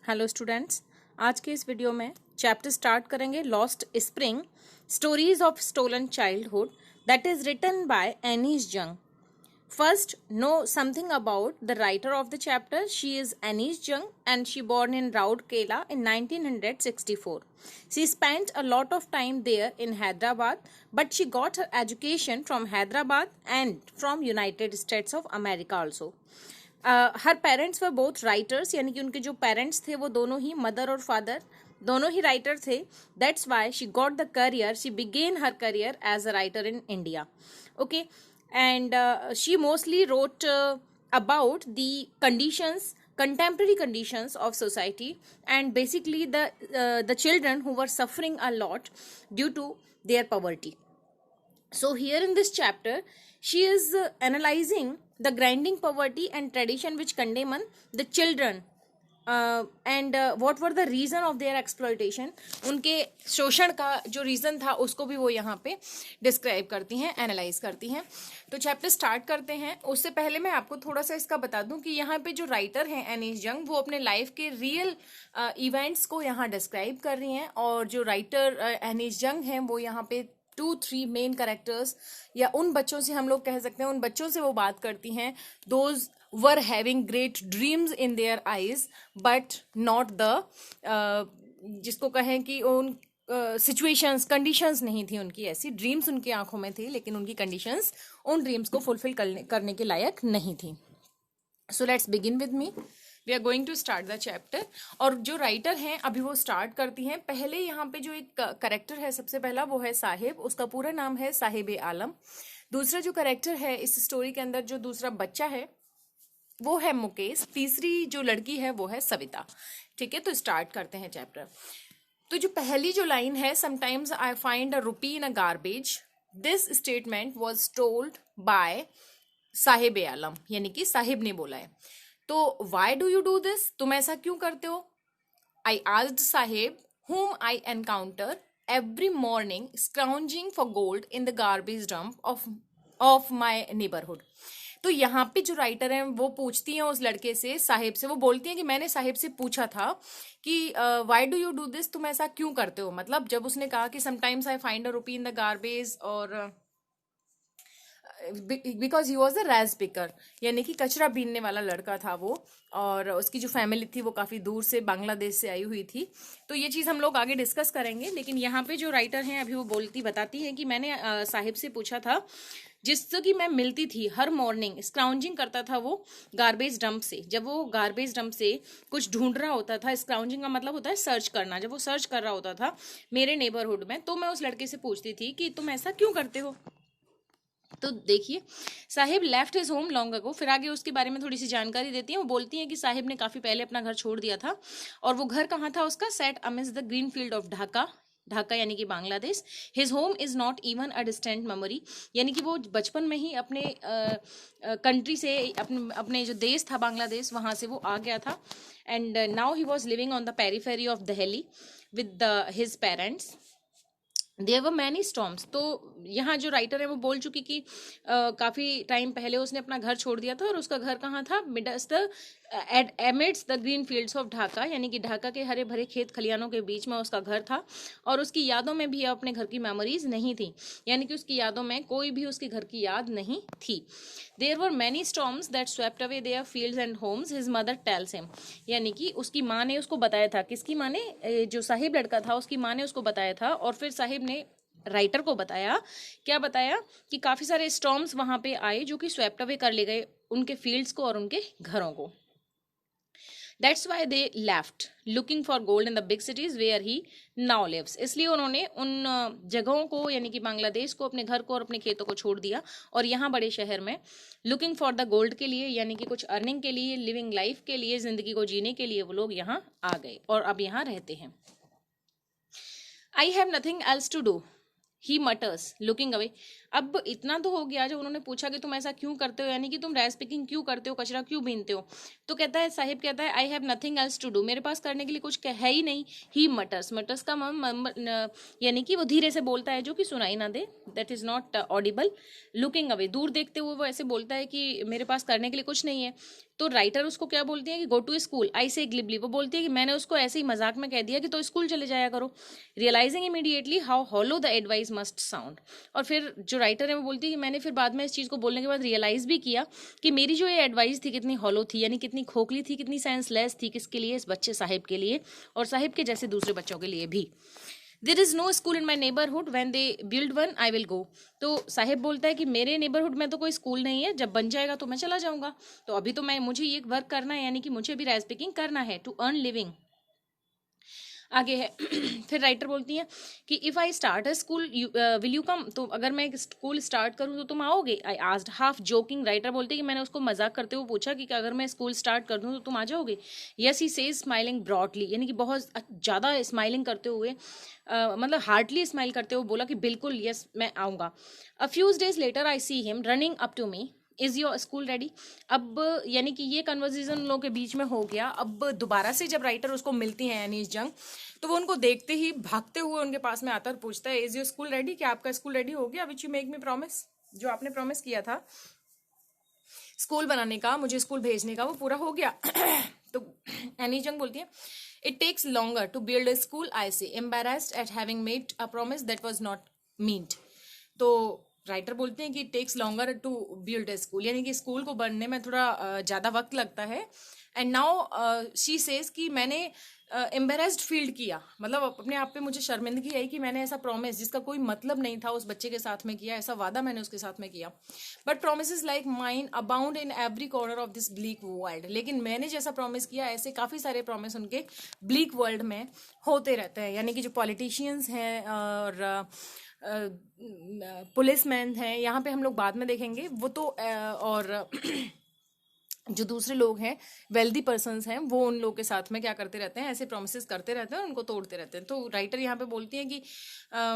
Hello students, आज के इस वीडियो में चैप्टर स्टार्ट करेंगे lost spring stories of stolen childhood that is written by Anees Jung. First, know something about the writer of the chapter. She is Anis Jung and she born in Rourkela in 1964. She spent a lot of time there in Hyderabad, but she got her education from Hyderabad and from United States of America also. Her parents were both writers, यानी कि उनके जो parents थे वो दोनों ही mother और father दोनों ही writer थे. That's why she got the career. She began her career as a writer in India. Okay. And she mostly wrote about the contemporary conditions of society, and basically the children who were suffering a lot due to their poverty. So here in this chapter she is analyzing the grinding poverty and tradition which condemn the children, and what were the reason of their exploitation. उनके शोषण का जो reason था उसको भी वो यहाँ पे डिस्क्राइब करती हैं, एनालाइज करती हैं. तो चैप्टर स्टार्ट करते हैं. उससे पहले मैं आपको थोड़ा सा इसका बता दूं कि यहाँ पे जो राइटर हैं एनीस जंग, वो अपने लाइफ के रियल इवेंट्स को यहाँ डिस्क्राइब कर रही हैं. और जो राइटर एनीस जंग हैं वो यहाँ पे 2-3 मेन कैरेक्टर्स या उन बच्चों से हम लोग कह सकते हैं, उन बच्चों से वो बात करती हैं. Those were having great dreams in their eyes but not the जिसको कहें कि उन सिचुएशंस कंडीशंस नहीं थी उनकी ऐसी. ड्रीम्स उनकी आंखों में थी लेकिन उनकी कंडीशंस उन ड्रीम्स को फुलफिल करने के लायक नहीं थी. So let's begin with me. We are going to start the chapter. और जो राइटर हैं अभी वो स्टार्ट करती हैं. पहले यहाँ पे जो एक करेक्टर है सबसे पहला वो है साहिब. उसका पूरा नाम है साहिब आलम. दूसरा जो करेक्टर है इस स्टोरी के अंदर, जो दूसरा बच्चा है वो है मुकेश. तीसरी जो लड़की है वो है सविता. ठीक है, तो स्टार्ट करते हैं चैप्टर. तो जो पहली जो लाइन है, sometimes I find a rupee in a garbage. This statement was told by Sahib Alam, यानी कि साहिब ने बोला है. तो why do you do this, तुम ऐसा क्यों करते हो. I asked Sahib whom I encounter every morning scrounging for gold in the garbage dump of my neighborhood. तो यहाँ पे जो राइटर हैं वो पूछती हैं उस लड़के से, साहिब से. वो बोलती हैं कि मैंने साहिब से पूछा था कि why do you do this, तुम ऐसा क्यों करते हो. मतलब जब उसने कहा कि sometimes I find a rupee in the garbage, और because he was a rag picker, यानी कि कचरा बीनने वाला लड़का था वो. और उसकी जो फैमिली थी वो काफ़ी दूर से बांग्लादेश से आई हुई थी. तो ये चीज़ हम लोग आगे डिस्कस करेंगे. लेकिन यहाँ पे जो राइटर हैं अभी वो बताती है कि मैंने साहिब से पूछा था, जिससे कि मैं मिलती थी हर मॉर्निंग. स्क्राउंजिंग करता था वो गार्बेज डंप से. जब वो गार्बेज डंप से कुछ ढूंढ रहा होता था, स्क्राउंजिंग का मतलब होता है सर्च करना. जब वो सर्च कर रहा होता था मेरे नेबरहुड में, तो मैं उस लड़के से पूछती थी कि तुम ऐसा क्यों करते हो. तो देखिए, Sahib left his home long ago. फिर आगे उसके बारे में थोड़ी सी जानकारी देती हैं. वो बोलती हैं कि साहिब ने काफ़ी पहले अपना घर छोड़ दिया था. और वो घर कहाँ था उसका, set amidst the green field of Dhaka. Dhaka यानी कि Bangladesh. His home is not even a distant memory, यानी कि वो बचपन में ही अपने कंट्री से, अपने जो देश था बांग्लादेश, वहाँ से वो आ गया था. And now he was living on the periphery of Delhi with his parents. There were many storms. तो यहाँ जो राइटर है वो बोल चुकी कि काफ़ी टाइम पहले उसने अपना घर छोड़ दिया था. और उसका घर कहाँ था, midst amidst the green fields of Dhaka, यानी कि ढाका के हरे भरे खेत खलियानों के बीच में उसका घर था. और उसकी यादों में भी अपने घर की मेमोरीज नहीं थी, यानी कि उसकी यादों में कोई भी उसके घर की याद नहीं थी. There were many storms that swept away their fields and homes, his mother tells him. यानी कि उसकी माँ ने उसको बताया था. किसकी माँ ने, जो साहिब लड़का था उसकी माँ ने उसको बताया था. और फिर साहिब ने राइटर को बताया, क्या बताया, कि काफ़ी सारे स्टॉर्म्स वहाँ पे आए जो कि स्वेप्ट अवे कर ले गए उनके फील्ड्स को और उनके घरों को. That's why they left looking for gold in the big cities where he now lives. इसलिए उन्होंने उन जगहों को, यानी कि बांग्लादेश को, अपने घर को और अपने खेतों को छोड़ दिया और यहाँ बड़े शहर में लुकिंग फॉर द गोल्ड के लिए, यानी कि कुछ अर्निंग के लिए, लिविंग लाइफ के लिए, जिंदगी को जीने के लिए वो लोग यहाँ आ गए और अब यहाँ रहते हैं. I have nothing else to do, he mutters looking away. अब इतना तो हो गया, जब उन्होंने पूछा कि तुम ऐसा क्यों करते हो, यानी कि तुम रैस पिकिंग क्यों करते हो, कचरा क्यों बीनते हो, तो कहता है, साहिब कहता है, I have nothing else to do, मेरे पास करने के लिए कुछ है ही नहीं. ही मटर्स, मटर्स का यानी कि वो धीरे से बोलता है जो कि सुनाई ना दे, that is not audible. Looking away, दूर देखते हुए वो ऐसे बोलता है कि मेरे पास करने के लिए कुछ नहीं है. तो राइटर उसको क्या बोलती है कि गो टू स्कूल, आई से ग्लिबली, वो बोलती है कि मैंने उसको ऐसे ही मजाक में कह दिया कि तो स्कूल चले जाया करो, realising immediately how hollow the advice must sound. और फिर जो राइटर है वो बोलती है कि मैंने फिर बाद में इस चीज़ को बोलने के बाद रियलाइज भी किया कि मेरी जो ये एडवाइस थी कितनी हॉलो थी, यानी कितनी खोखली थी, कितनी सेंसलेस थी, किसके लिए, इस बच्चे साहिब के लिए और साहिब के जैसे दूसरे बच्चों के लिए भी। There is no school in my neighbourhood, when they build one I will go. तो साहिब बोलता है कि मेरे नेबरहुड में तो कोई स्कूल नहीं है, जब बन जाएगा तो मैं चला जाऊंगा। तो अभी तो मुझे ये वर्क करना है, यानी कि मुझे भी राइस पिकिंग करना है टू अर्न लिविंग। आगे है फिर राइटर बोलती है कि if I start a school will you come, तो अगर मैं एक स्कूल स्टार्ट करूँ तो तुम आओगे। I asked half joking, writer बोलते हैं कि मैंने उसको मजाक करते हुए पूछा कि अगर मैं स्कूल स्टार्ट कर दूँ तो तुम आ जाओगे। Yes he says smiling broadly, यानी कि बहुत ज़्यादा स्माइलिंग करते हुए मतलब हार्डली स्माइल करते हुए बोला कि बिल्कुल यस मैं आऊँगा। A few days later I see him running up to me, is your school ready. अब यानी कि ये कन्वर्सेशन उन लोगों के बीच में हो गया। अब दोबारा से जब राइटर उसको मिलती हैं एनीस जंग, तो वो उनको देखते ही भागते हुए उनके पास में आता है, पूछता है इज योर स्कूल रेडी, क्या आपका स्कूल रेडी हो गया, which you make me promise, जो आपने प्रॉमिस किया था स्कूल बनाने का, मुझे स्कूल भेजने का, वो पूरा हो गया। तो एनी जंग बोलती है it takes longer to build a school, I say embarrassed at having made a promise that was not meant. तो राइटर बोलते हैं कि it takes longer to build a school, यानी कि स्कूल को बनने में थोड़ा ज़्यादा वक्त लगता है। एंड नाउ शी सेज कि मैंने एम्बेरेस्ड फील किया, मतलब अपने आप पे मुझे शर्मिंदगी आई कि मैंने ऐसा प्रॉमिस जिसका कोई मतलब नहीं था उस बच्चे के साथ में किया, ऐसा वादा मैंने उसके साथ में किया। But promise like mine abound in every corner of this bleak world, लेकिन मैंने जैसा प्रॉमिस किया ऐसे काफ़ी सारे प्रॉमिस उनके ब्लीक वर्ल्ड में होते रहते हैं। यानी कि जो पॉलिटिशियंस हैं और पुलिसमैन हैं, यहाँ पे हम लोग बाद में देखेंगे वो तो और जो दूसरे लोग हैं वेल्दी पर्सन्स हैं, वो उन लोग के साथ में क्या करते रहते हैं, ऐसे प्रोमिस करते रहते हैं, उनको तोड़ते रहते हैं। तो राइटर यहाँ पे बोलती है कि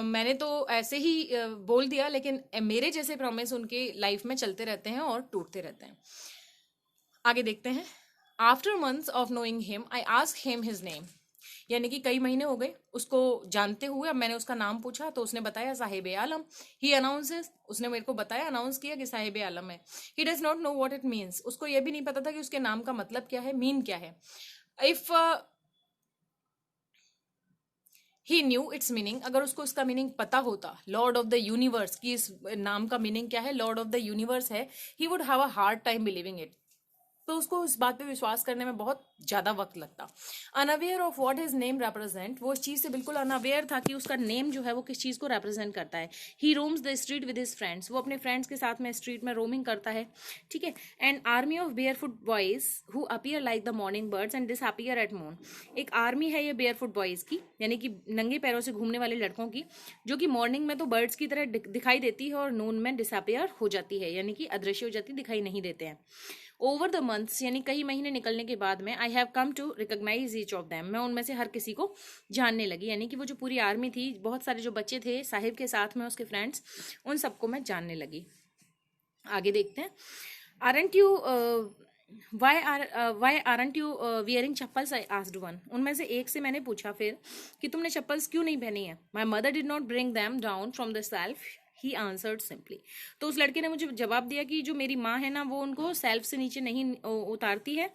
मैंने तो ऐसे ही बोल दिया, लेकिन मेरे जैसे प्रॉमिस उनके लाइफ में चलते रहते हैं और टूटते रहते हैं। आगे देखते हैं। After months of knowing him I ask him his name, यानी कि कई महीने हो गए उसको जानते हुए, अब मैंने उसका नाम पूछा तो उसने बताया साहिब आलम। ही अनाउंसेस, उसने मेरे को बताया, अनाउंस किया कि साहिब आलम है। He does not know what it means, उसको यह भी नहीं पता था कि उसके नाम का मतलब क्या है, मीन क्या है। If he new it's meaning, अगर उसको इसका मीनिंग पता होता, लॉर्ड ऑफ द यूनिवर्स की इस नाम का मीनिंग क्या है, लॉर्ड ऑफ द यूनिवर्स है, he would have a hard time believing it, तो उसको इस बात पे विश्वास करने में बहुत ज्यादा वक्त लगता। Unaware of what his name represent, वो इस चीज से बिल्कुल अनअवेयर था कि उसका नेम जो है वो किस चीज को रिप्रेजेंट करता है। He roams the street with his friends, वो अपने फ्रेंड्स के साथ में स्ट्रीट में रोमिंग करता है, ठीक है। And army of barefoot boys who appear like the morning birds and disappear eight moon, एक आर्मी है ये बेयरफुट बॉयज की, यानी कि नंगे पैरों से घूमने वाले लड़कों की, जो कि मॉर्निंग में तो बर्ड्स की तरह दिखाई देती है और नून में डिसअपीयर हो जाती है, यानी कि अदृश्य हो जाती, दिखाई नहीं देते हैं। ओवर द मंथ्स, यानी कई महीने निकलने के बाद में, I have come to recognise each of them, मैं उनमें से हर किसी को जानने लगी, यानी कि वो जो पूरी आर्मी थी, बहुत सारे जो बच्चे थे साहिब के साथ में, उसके फ्रेंड्स, उन सबको मैं जानने लगी। आगे देखते हैं। Aren't you why aren't you wearing chappals, I asked one, उनमें से एक से मैंने पूछा फिर कि तुमने चप्पल्स क्यों नहीं पहनी है। My mother did not bring them down from the self, he answered simply, तो उस लड़के ने मुझे जवाब दिया कि जो मेरी माँ है ना, वो उनको सेल्फ से नीचे नहीं उतारती है,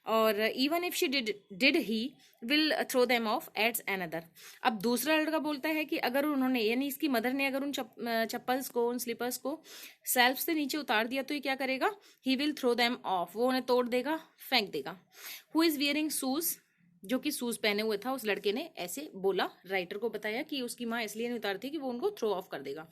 और even if she did he will throw them off at's another. अब दूसरा लड़का बोलता है कि अगर उन्होंने, यानी इसकी मदर ने अगर उन चप्पल्स को, उन स्लीपर्स को सेल्फ से नीचे उतार दिया तो ये क्या करेगा, he will throw them off, वो उन्हें तोड़ देगा, फेंक देगा। हु इज वियरिंग शूज, जो कि शूज पहने हुए था, उस लड़के ने ऐसे बोला, राइटर को बताया कि उसकी माँ इसलिए नहीं उतारती कि वो उनको थ्रो ऑफ कर देगा।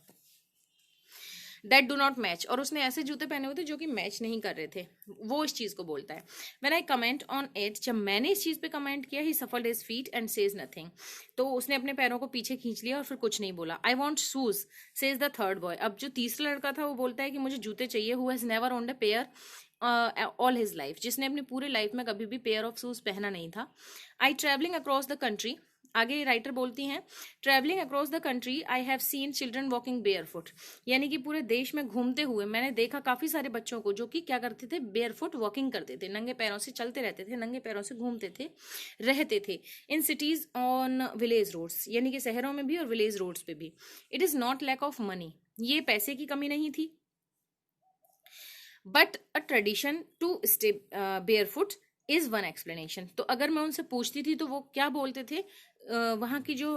दैट डू नॉट मैच, और उसने ऐसे जूते पहने हुए थे जो कि मैच नहीं कर रहे थे, वो इस चीज को बोलता है। When I comment on it, जब मैंने इस चीज पे कमेंट किया, he shuffled his feet and says nothing, तो उसने अपने पैरों को पीछे खींच लिया और फिर कुछ नहीं बोला। I want shoes, says the third boy, अब जो तीसरा लड़का था वो बोलता है कि मुझे जूते चाहिए, who has never owned a pair all his life, जिसने अपनी पूरी लाइफ में कभी भी पेयर ऑफ शूज पहना नहीं था। आई ट्रेवलिंग अक्रॉस द कंट्री, आगे राइटर बोलती हैं, travelling across the country I have seen children walking barefoot, यानी कि पूरे देश में घूमते हुए मैंने देखा काफी सारे बच्चों को जो कि क्या करते थे, बेयरफुट वॉकिंग करते थे, नंगे पैरों से चलते रहते थे, नंगे पैरों से घूमते थे, रहते थे। In CTs on village roads, यानी कि शहरों में भी और विलेज रोड्स पे भी। It is not lack of money, ये पैसे की कमी नहीं थी। But a tradition to stay barefoot is one explanation. तो अगर मैं उनसे पूछती थी तो वो क्या बोलते थे, वहाँ की जो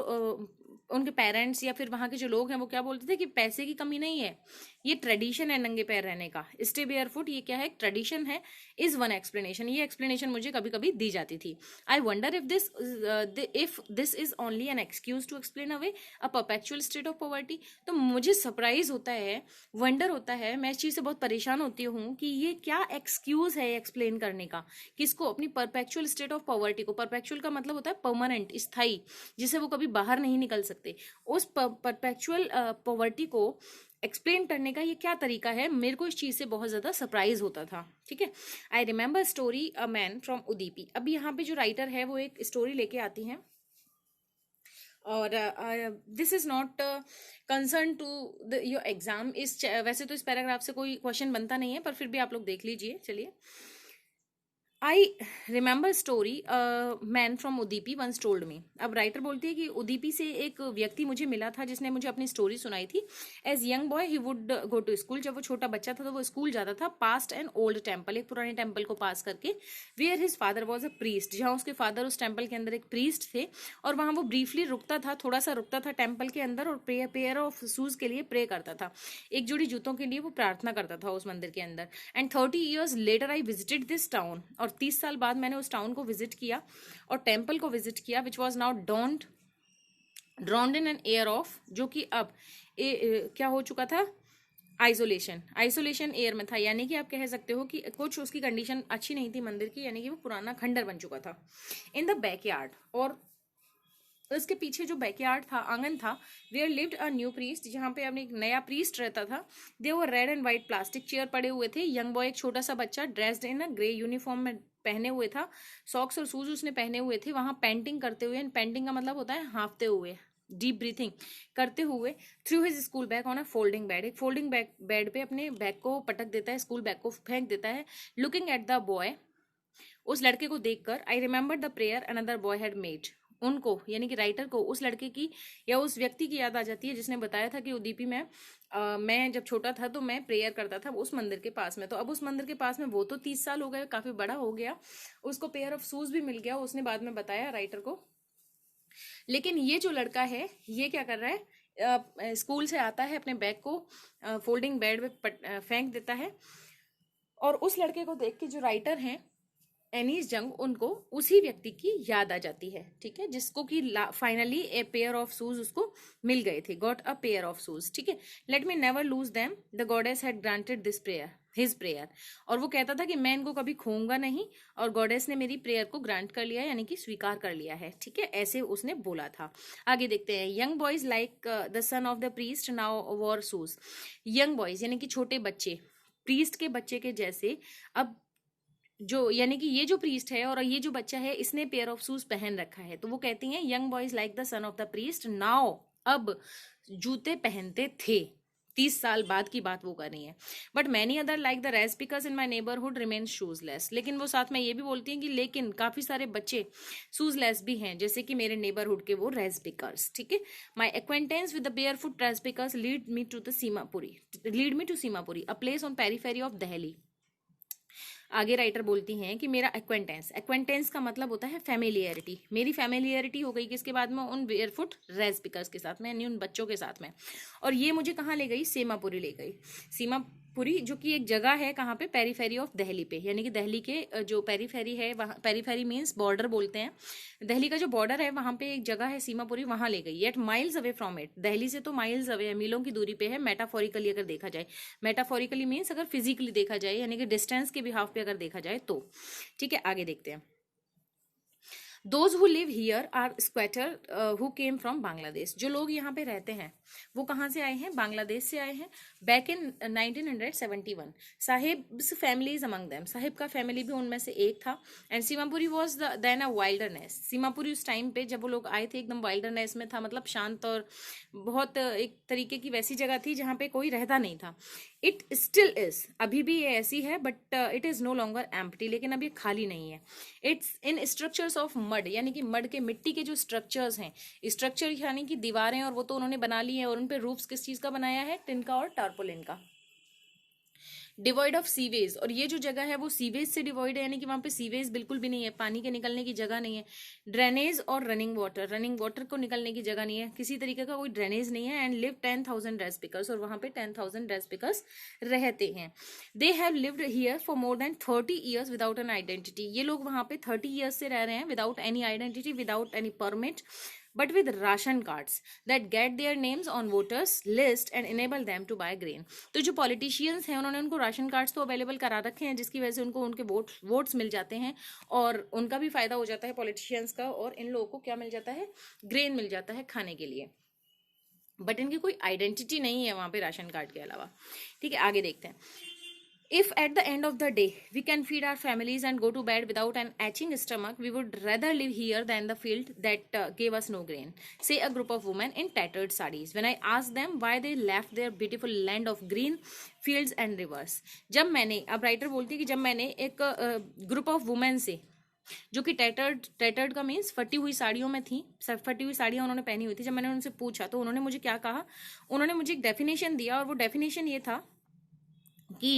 उनके पेरेंट्स या फिर वहाँ के जो लोग हैं वो क्या बोलते थे कि पैसे की कमी नहीं है, ये ट्रेडिशन है नंगे पैर रहने का, स्टे बेयर फुट ये क्या है, ट्रेडिशन है, इज वन एक्सप्लेनेशन, ये एक्सप्लेनेशन मुझे कभी कभी दी जाती थी। I wonder if this is only an excuse to explain away a perpetual state of poverty. तो मुझे सरप्राइज होता है, वंडर होता है, मैं इस चीज से बहुत परेशान होती हूँ कि ये क्या एक्सक्यूज है एक्सप्लेन करने का, किसको, अपनी परपेचुअल स्टेट ऑफ पॉवर्टी को, परपेचुअल का मतलब होता है परमानेंट, स्थायी, जिसे वो कभी बाहर नहीं निकल सकते, उस परपेचुअल पॉवर्टी को एक्सप्लेन करने का ये क्या तरीका है। मेरे को इस चीज से बहुत ज्यादा सरप्राइज होता था। ठीक है, I remember story a man from Udupi. अब यहाँ पे जो राइटर है वो एक स्टोरी लेके आती हैं, और this is not concern to the your exam. इस वैसे तो इस पैराग्राफ से कोई क्वेश्चन बनता नहीं है, पर फिर भी आप लोग देख लीजिए। चलिए, I remember story man from Udupi once told me. अब राइटर बोलती है कि उदीपी से एक व्यक्ति मुझे मिला था जिसने मुझे अपनी स्टोरी सुनाई थी। As young boy he would go to school. जब वो छोटा बच्चा था तो वो स्कूल जाता था। पास्ट एन ओल्ड टेम्पल, एक पुराने टेम्पल को पास करके, where his father was a priest, जहाँ उसके फादर उस टेम्पल के अंदर एक प्रीस्ट थे, और वहाँ वो ब्रीफली रुकता था, थोड़ा सा रुकता था टेम्पल के अंदर, और पेयर ऑफ शूज के लिए प्रे करता था, एक जोड़ी जूतों के लिए वो प्रार्थना करता था उस मंदिर के अंदर। And 30 years later I visited this town, और 30 साल बाद मैंने उस टाउन को विजिट किया और टेम्पल को विजिट किया, which was now ड्रॉन्ड in an air of, जो कि अब क्या हो चुका था, आइसोलेशन एयर में था। यानी कि आप कह सकते हो कि कुछ उसकी कंडीशन अच्छी नहीं थी मंदिर की, यानी कि वो पुराना खंडर बन चुका था। इन द बैकयार्ड, और उसके पीछे जो बैकयार्ड था, आंगन था, where lived a new priest, जहाँ पे अब एक नया प्रीस्ट रहता था। दे वो red and white plastic chair पड़े हुए थे। यंग बॉय, एक छोटा सा बच्चा, dressed in a grey uniform में पहने हुए था, सॉक्स और शूज उसने पहने हुए थे, वहां पेंटिंग करते हुए, पेंटिंग का मतलब होता है हाँफते हुए, डीप ब्रीथिंग करते हुए, through his school bag on a folding bed, एक फोल्डिंग बेड पे अपने बैग को पटक देता है, स्कूल बैग को फेंक देता है। लुकिंग एट द बॉय, उस लड़के को देखकर, I remember the prayer another boy had made, उनको यानी कि राइटर को उस लड़के की या उस व्यक्ति की याद आ जाती है जिसने बताया था कि उदीपी में मैं जब छोटा था तो मैं प्रेयर करता था उस मंदिर के पास में। तो अब उस मंदिर के पास में, वो तो 30 साल हो गए, काफी बड़ा हो गया, उसको पेयर ऑफ शूज भी मिल गया, उसने बाद में बताया राइटर को। लेकिन ये जो लड़का है ये क्या कर रहा है, स्कूल से आता है, अपने बैग को फोल्डिंग बेड पे फेंक देता है, और उस लड़के को देख के जो राइटर हैं एनीस जंग, उनको उसी व्यक्ति की याद आ जाती है। ठीक है, जिसको कि finally a pair of shoes उसको मिल गए थे, got a pair of shoes. ठीक है, let me never lose them, the goddess had granted this prayer, his prayer, और वो कहता था कि मैं इनको कभी खोऊंगा नहीं, और गॉडेस ने मेरी प्रेयर को ग्रांट कर लिया, यानी कि स्वीकार कर लिया है। ठीक है, ऐसे उसने बोला था। आगे देखते हैं, young boys like the son of the priest now war shoes. Young boys यानी कि छोटे बच्चे, प्रीस्ट के बच्चे के जैसे, अब जो यानी कि ये जो प्रीस्ट है और ये जो बच्चा है, इसने पेयर ऑफ शूज पहन रखा है। तो वो कहती हैं, young boys like the son of the priest now, अब जूते पहनते थे, 30 साल बाद की बात वो कर रही है। But many other like the rest because in my neighbourhood remain shoeless. लेकिन वो साथ में ये भी बोलती हैं कि लेकिन काफी सारे बच्चे शूजलेस भी हैं, जैसे कि मेरे नेबरहुड के वो रेस्ट बिकर्स। ठीक है, my acquaintance with the bare foot रेस्ट pickers lead me to Seemapuri, a place on periphery of Delhi. आगे राइटर बोलती हैं कि मेरा एक्वेंटेंस का मतलब होता है फैमिलियरिटी, मेरी फैमिलियरिटी हो गई किसके बाद में, उन बेयरफुट रेस पिकर्स के साथ में, यानी उन बच्चों के साथ में। और ये मुझे कहाँ ले गई, सीमापुरी ले गई। सीमापुरी जो कि एक जगह है कहाँ पे, पेरीफेरी ऑफ दिल्ली पे, यानी कि दिल्ली के जो पेरीफेरी है, वहाँ पेरीफेरी मीन्स बॉर्डर बोलते हैं, दिल्ली का जो बॉर्डर है वहाँ पे एक जगह है सीमापुरी, वहाँ ले गई। Yet miles away from it, Delhi से तो माइल्स अवे है, मीलों की दूरी पे है, मेटाफोरिकली अगर देखा जाए, मेटाफोरिकली मीन्स अगर फिजिकली देखा जाए, यानी कि डिस्टेंस के बिहाफ पे अगर देखा जाए तो। ठीक है, आगे देखते हैं। Those who live here are squatter who came from Bangladesh, जो लोग यहाँ पे रहते हैं वो कहाँ से आए हैं, बांग्लादेश से आए हैं। Back in 1971 Saheb's families among them, Saheb का फैमिली भी उनमें से एक था। And Seemapuri was then a wilderness, Seemapuri उस टाइम पे जब वो लोग आए थे एकदम वाइल्डरनेस में था, मतलब शांत और बहुत एक तरीके की वैसी जगह थी जहाँ पे कोई रहता नहीं था। इट स्टिल इज, अभी भी ये ऐसी है, but it is no longer empty, लेकिन अब ये खाली नहीं है। It's in structures of mud, यानी कि मड के, मिट्टी के जो स्ट्रक्चर्स हैं, स्ट्रक्चर यानी कि दीवारें, और वो तो उन्होंने बना ली है, और उन पे रूफ्स किस चीज का बनाया है, टिन का और टार्पोलिन का। डिवॉइड ऑफ सीवेज, और ये जो जगह है वो सीवेज से डिवॉइड है, यानी कि वहां पे सीवेज बिल्कुल भी नहीं है, पानी के निकलने की जगह नहीं है। ड्रेनेज और रनिंग वाटर को निकलने की जगह नहीं है, किसी तरीके का कोई ड्रेनेज नहीं है। एंड लिव 10,000 रेस पिकर्स, और वहां पे 10,000 रेस पिकर्स रहते हैं। They have lived here for more than 30 years without an identity, ये लोग वहां पे 30 ईयर्स से रह रहे हैं without any identity, without any permit, but with ration cards that get their names on voters list and enable them to buy grain। तो जो पॉलिटिशियंस हैं उन्होंने उनको राशन कार्ड्स तो अवेलेबल करा रखे हैं, जिसकी वजह से उनको उनके वोट्स मिल जाते हैं और उनका भी फायदा हो जाता है पॉलिटिशियंस का, और इन लोगों को क्या मिल जाता है, ग्रेन मिल जाता है खाने के लिए। बट इनकी कोई आइडेंटिटी नहीं है वहां पे राशन कार्ड के अलावा। ठीक है, आगे देखते हैं। If at the end of the day we can feed our families and go to bed without an aching stomach, we would rather live here than the field that gave us no grain, say a group of women in tattered sarees when I asked them why they left their beautiful land of green fields and rivers। जब मैंने, अब writer बोलती है कि जब मैंने एक group of women से, जो कि टैटर्ड का मीन्स फटी हुई साड़ियों में थी, फटी हुई साड़ियां उन्होंने पहनी हुई थी, जब मैंने उनसे पूछा तो उन्होंने मुझे क्या कहा, उन्होंने मुझे एक डेफिनेशन दिया, और वो डेफिनेशन ये था कि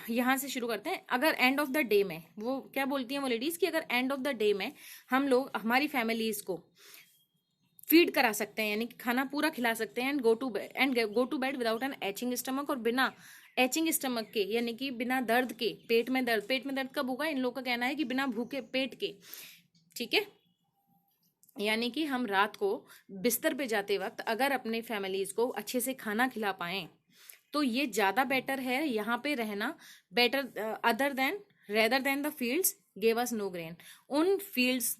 यहां से शुरू करते हैं। अगर एंड ऑफ द डे में, वो क्या बोलती हैं वो लेडीज, कि अगर एंड ऑफ द डे में हम लोग हमारी फैमिलीज को फीड करा सकते हैं, यानी कि खाना पूरा खिला सकते हैं, and go to bed without an aching stomach, और बिना एचिंग स्टमक के, यानी कि बिना दर्द के, पेट में दर्द कब होगा, इन लोगों का कहना है कि बिना भूखे पेट के। ठीक है, यानी कि हम रात को बिस्तर पे जाते वक्त अगर अपने फैमिलीज को अच्छे से खाना खिला पाएं तो ये ज्यादा बेटर है यहाँ पे रहना, better rather than the fields gave us know grain. उन फील्ड्स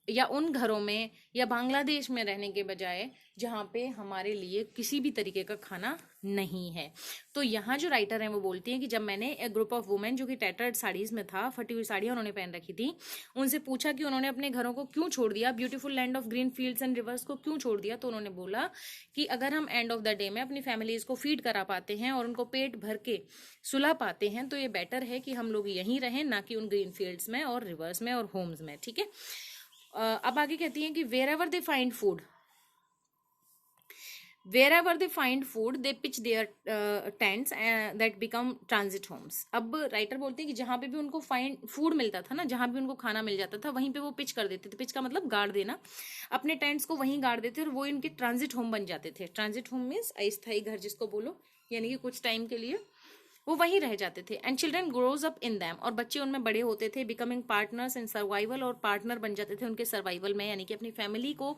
या उन घरों में या बांग्लादेश में रहने के बजाय जहाँ पे हमारे लिए किसी भी तरीके का खाना नहीं है। तो यहाँ जो राइटर हैं वो बोलती हैं कि जब मैंने एक ग्रुप ऑफ वुमेन जो कि टैटर्ड साड़ीज में था, फटी हुई साड़ियाँ उन्होंने पहन रखी थी, उनसे पूछा कि उन्होंने अपने घरों को क्यों छोड़ दिया, beautiful land of green fields and reverse को क्यों छोड़ दिया, तो उन्होंने बोला कि अगर हम एंड ऑफ द डे में अपनी फैमिलीज को फीड करा पाते हैं और उनको पेट भर के सुला पाते हैं तो ये बेटर है कि हम लोग यहीं रहें, ना कि उन ग्रीन फील्ड्स में और रिवर्स में और होम्स में। ठीक है, अब आगे कहती हैं कि wherever they find food they pitch their tents that become transit homes। अब राइटर बोलते हैं कि जहां पे भी उनको फूड मिलता था ना, जहां भी उनको खाना मिल जाता था, वहीं पे वो पिच कर देते थे। पिच का मतलब गाड़ देना, अपने टेंट्स को वहीं गाड़ देते और वो इनके ट्रांजिट होम बन जाते थे। ट्रांजिट होम मीन्स अस्थायी घर जिसको बोलो, यानी कि कुछ टाइम के लिए वो वहीं रह जाते थे। And children grows up in them, और बच्चे उनमें बड़े होते थे, बिकमिंग पार्टनर्स इन सर्वाइवल, और पार्टनर बन जाते थे उनके सर्वाइवल में, यानी कि अपनी फैमिली को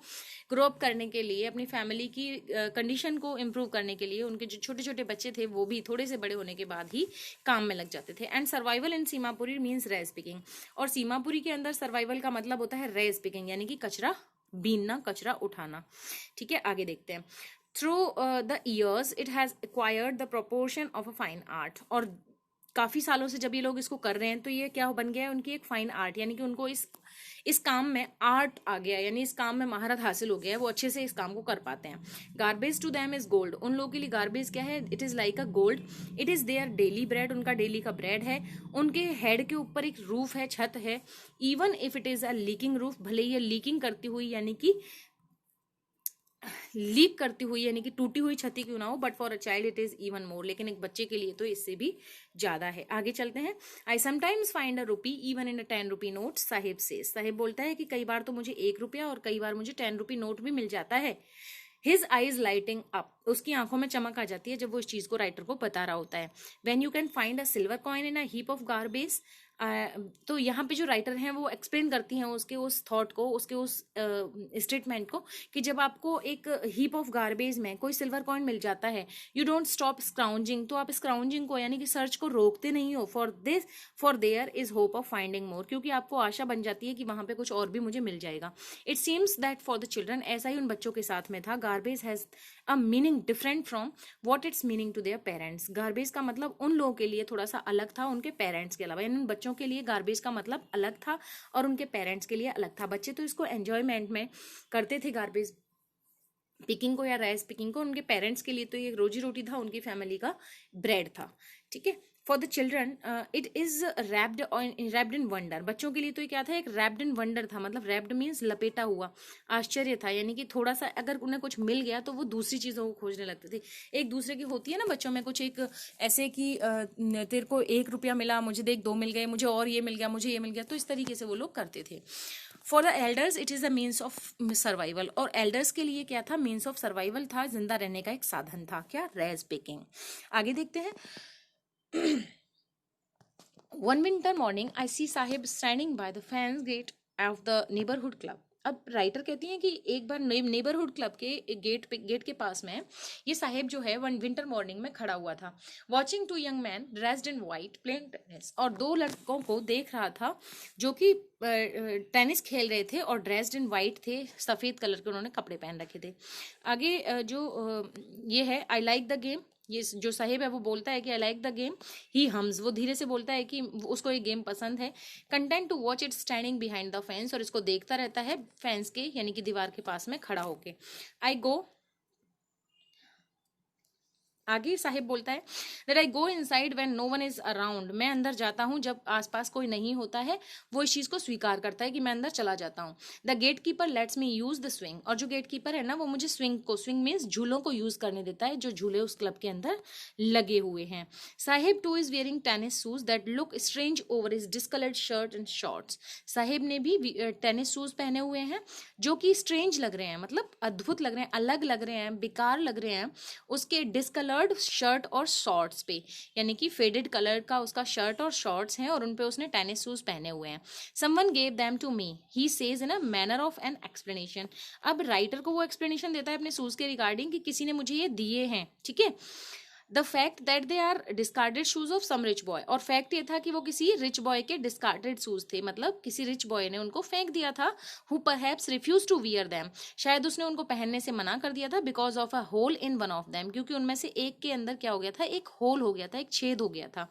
ग्रो अप करने के लिए, अपनी फैमिली की कंडीशन को इम्प्रूव करने के लिए उनके जो छोटे छोटे बच्चे थे वो भी थोड़े से बड़े होने के बाद ही काम में लग जाते थे। And survival in Seemapuri means rag picking, और सीमापुरी के अंदर सर्वाइवल का मतलब होता है रेज पिकिंग, यानी कि कचरा बीनना, कचरा उठाना। ठीक है, आगे देखते हैं। Through the years it has acquired the proportion of a fine art, और काफी सालों से जब ये लोग इसको कर रहे हैं तो ये क्या बन गया है, उनकी एक फाइन आर्ट, यानी कि उनको इस काम में आर्ट आ गया, यानी इस काम में महारत हासिल हो गया है, वो अच्छे से इस काम को कर पाते हैं। Garbage to them is gold, उन लोगों के लिए गार्बेज क्या है, it is like a gold, it is their daily bread, उनका डेली का ब्रेड है। उनके हेड के ऊपर एक रूफ है, छत है, even if it is a leaking roof, भले ही लीकिंग करती हुई, यानी कि लीक करती हुई, यानी कि टूटी हुई छती क्यों ना हो, but for a child it is even more, लेकिन एक बच्चे के लिए तो इससे भी ज्यादा है। आगे चलते हैं। I sometimes find a rupee even in a 10 rupee note, Sahib से, साहिब बोलता है कि कई बार तो मुझे 1 रुपया और कई बार मुझे 10 रुपी नोट भी मिल जाता है। हिज आईज लाइटिंग अप, उसकी आंखों में चमक आ जाती है जब वो इस चीज को राइटर को बता रहा होता है। When you can find a silver coin in a heap of garbage, तो यहाँ पे जो राइटर हैं वो एक्सप्लेन करती हैं उसके उस थॉट को, उसके उस स्टेटमेंट को, कि जब आपको एक हीप ऑफ गार्बेज में कोई सिल्वर कॉइन मिल जाता है, यू डोंट स्टॉप स्क्राउंजिंग, तो आप स्क्राउंजिंग को यानी कि सर्च को रोकते नहीं हो, for there is hope of finding more, क्योंकि आपको आशा बन जाती है कि वहां पे कुछ और भी मुझे मिल जाएगा। It seems that for the children, ऐसा ही उन बच्चों के साथ में था, garbage has a meaning different from what its meaning to their parents, garbage का मतलब उन लोगों के लिए थोड़ा सा अलग था उनके पेरेंट्स के अलावा, यानी उन बच्चों के लिए गार्बेज का मतलब अलग था और उनके पेरेंट्स के लिए अलग था। बच्चे तो इसको एंजॉयमेंट में करते थे गार्बेज पिकिंग को या राइस पिकिंग को, उनके पेरेंट्स के लिए तो ये रोजी रोटी था, उनकी फैमिली का ब्रेड था। ठीक है, for the children it is wrapped in wonder, बच्चों के लिए तो ये क्या था, एक रैप्ड इन वंडर था, मतलब रैप्ड मीन्स लपेटा हुआ, आश्चर्य था, यानी कि थोड़ा सा अगर उन्हें कुछ मिल गया तो वो दूसरी चीजों को खोजने लगते थे। एक दूसरे की होती है ना बच्चों में कुछ एक ऐसे कि तेरे को 1 रुपया मिला, मुझे देख 2 मिल गए, मुझे और ये मिल गया, मुझे ये मिल गया, तो इस तरीके से वो लोग करते थे। For the elders it is a means of survival, और एल्डर्स के लिए क्या था, मीन्स ऑफ सर्वाइवल था, जिंदा रहने का एक साधन था, क्या, रेज पिकिंग। आगे देखते हैं। One winter morning, I see Sahib standing by the fence gate of the neighborhood club. अब राइटर कहती हैं कि एक बार नेबरहुड क्लब के गेट के पास में ये साहिब जो है वन विंटर मॉर्निंग में खड़ा हुआ था, watching 2 young men dressed in white playing tennis, और 2 लड़कों को देख रहा था जो कि टेनिस खेल रहे थे और ड्रेस्ड इन वाइट थे, सफेद कलर के उन्होंने कपड़े पहन रखे थे। आगे जो ये है, आई लाइक द गेम, ये जो साहिब है वो बोलता है कि I like the game, he hums, वो धीरे से बोलता है कि उसको ये गेम पसंद है। Content to watch it standing behind the fence, और इसको देखता रहता है फेंस के यानी कि दीवार के पास में खड़ा होके। आई गो, आगे साहिब बोलता है that I go inside when no one is around, मैं अंदर जाता हूं जब आसपास कोई नहीं होता है, वो इस चीज को स्वीकार करता है कि मैं अंदर चला जाता हूं। The gate keeper lets me use the swing, और जो गेट कीपर है ना वो मुझे स्विंग मीन्स झूलों को यूज करने देता है, जो झूले उस क्लब के अंदर लगे हुए हैं। Sahib two is wearing tennis shoes that look strange over his discoloured shirt and shorts, Sahib ने भी टेनिस शूज पहने हुए हैं जो कि स्ट्रेंज लग रहे हैं, मतलब अद्भुत लग रहे हैं, अलग लग रहे हैं, बेकार लग रहे हैं उसके डिसकलर्ड शर्ट और शॉर्ट्स पे, यानी कि फेडेड कलर का उसका शर्ट और शॉर्ट्स हैं और उन पे उसने टेनिस शूज पहने हुए हैं। Someone gave them to me, he says in a manner of an explanation, अब राइटर को वो एक्सप्लेनेशन देता है अपने शूज के रिगार्डिंग कि किसी ने मुझे ये दिए हैं, ठीक है। The fact that they are discarded shoes of some rich boy, और फैक्ट ये था कि वो किसी रिच बॉय के डिस्कार्डेड शूज थे, मतलब किसी रिच बॉय ने उनको फेंक दिया था, who perhaps refuse to wear them, शायद उसने उनको पहनने से मना कर दिया था, because of a hole in one of them, क्योंकि उनमें से एक के अंदर क्या हो गया था, एक होल हो गया था, एक छेद हो गया था,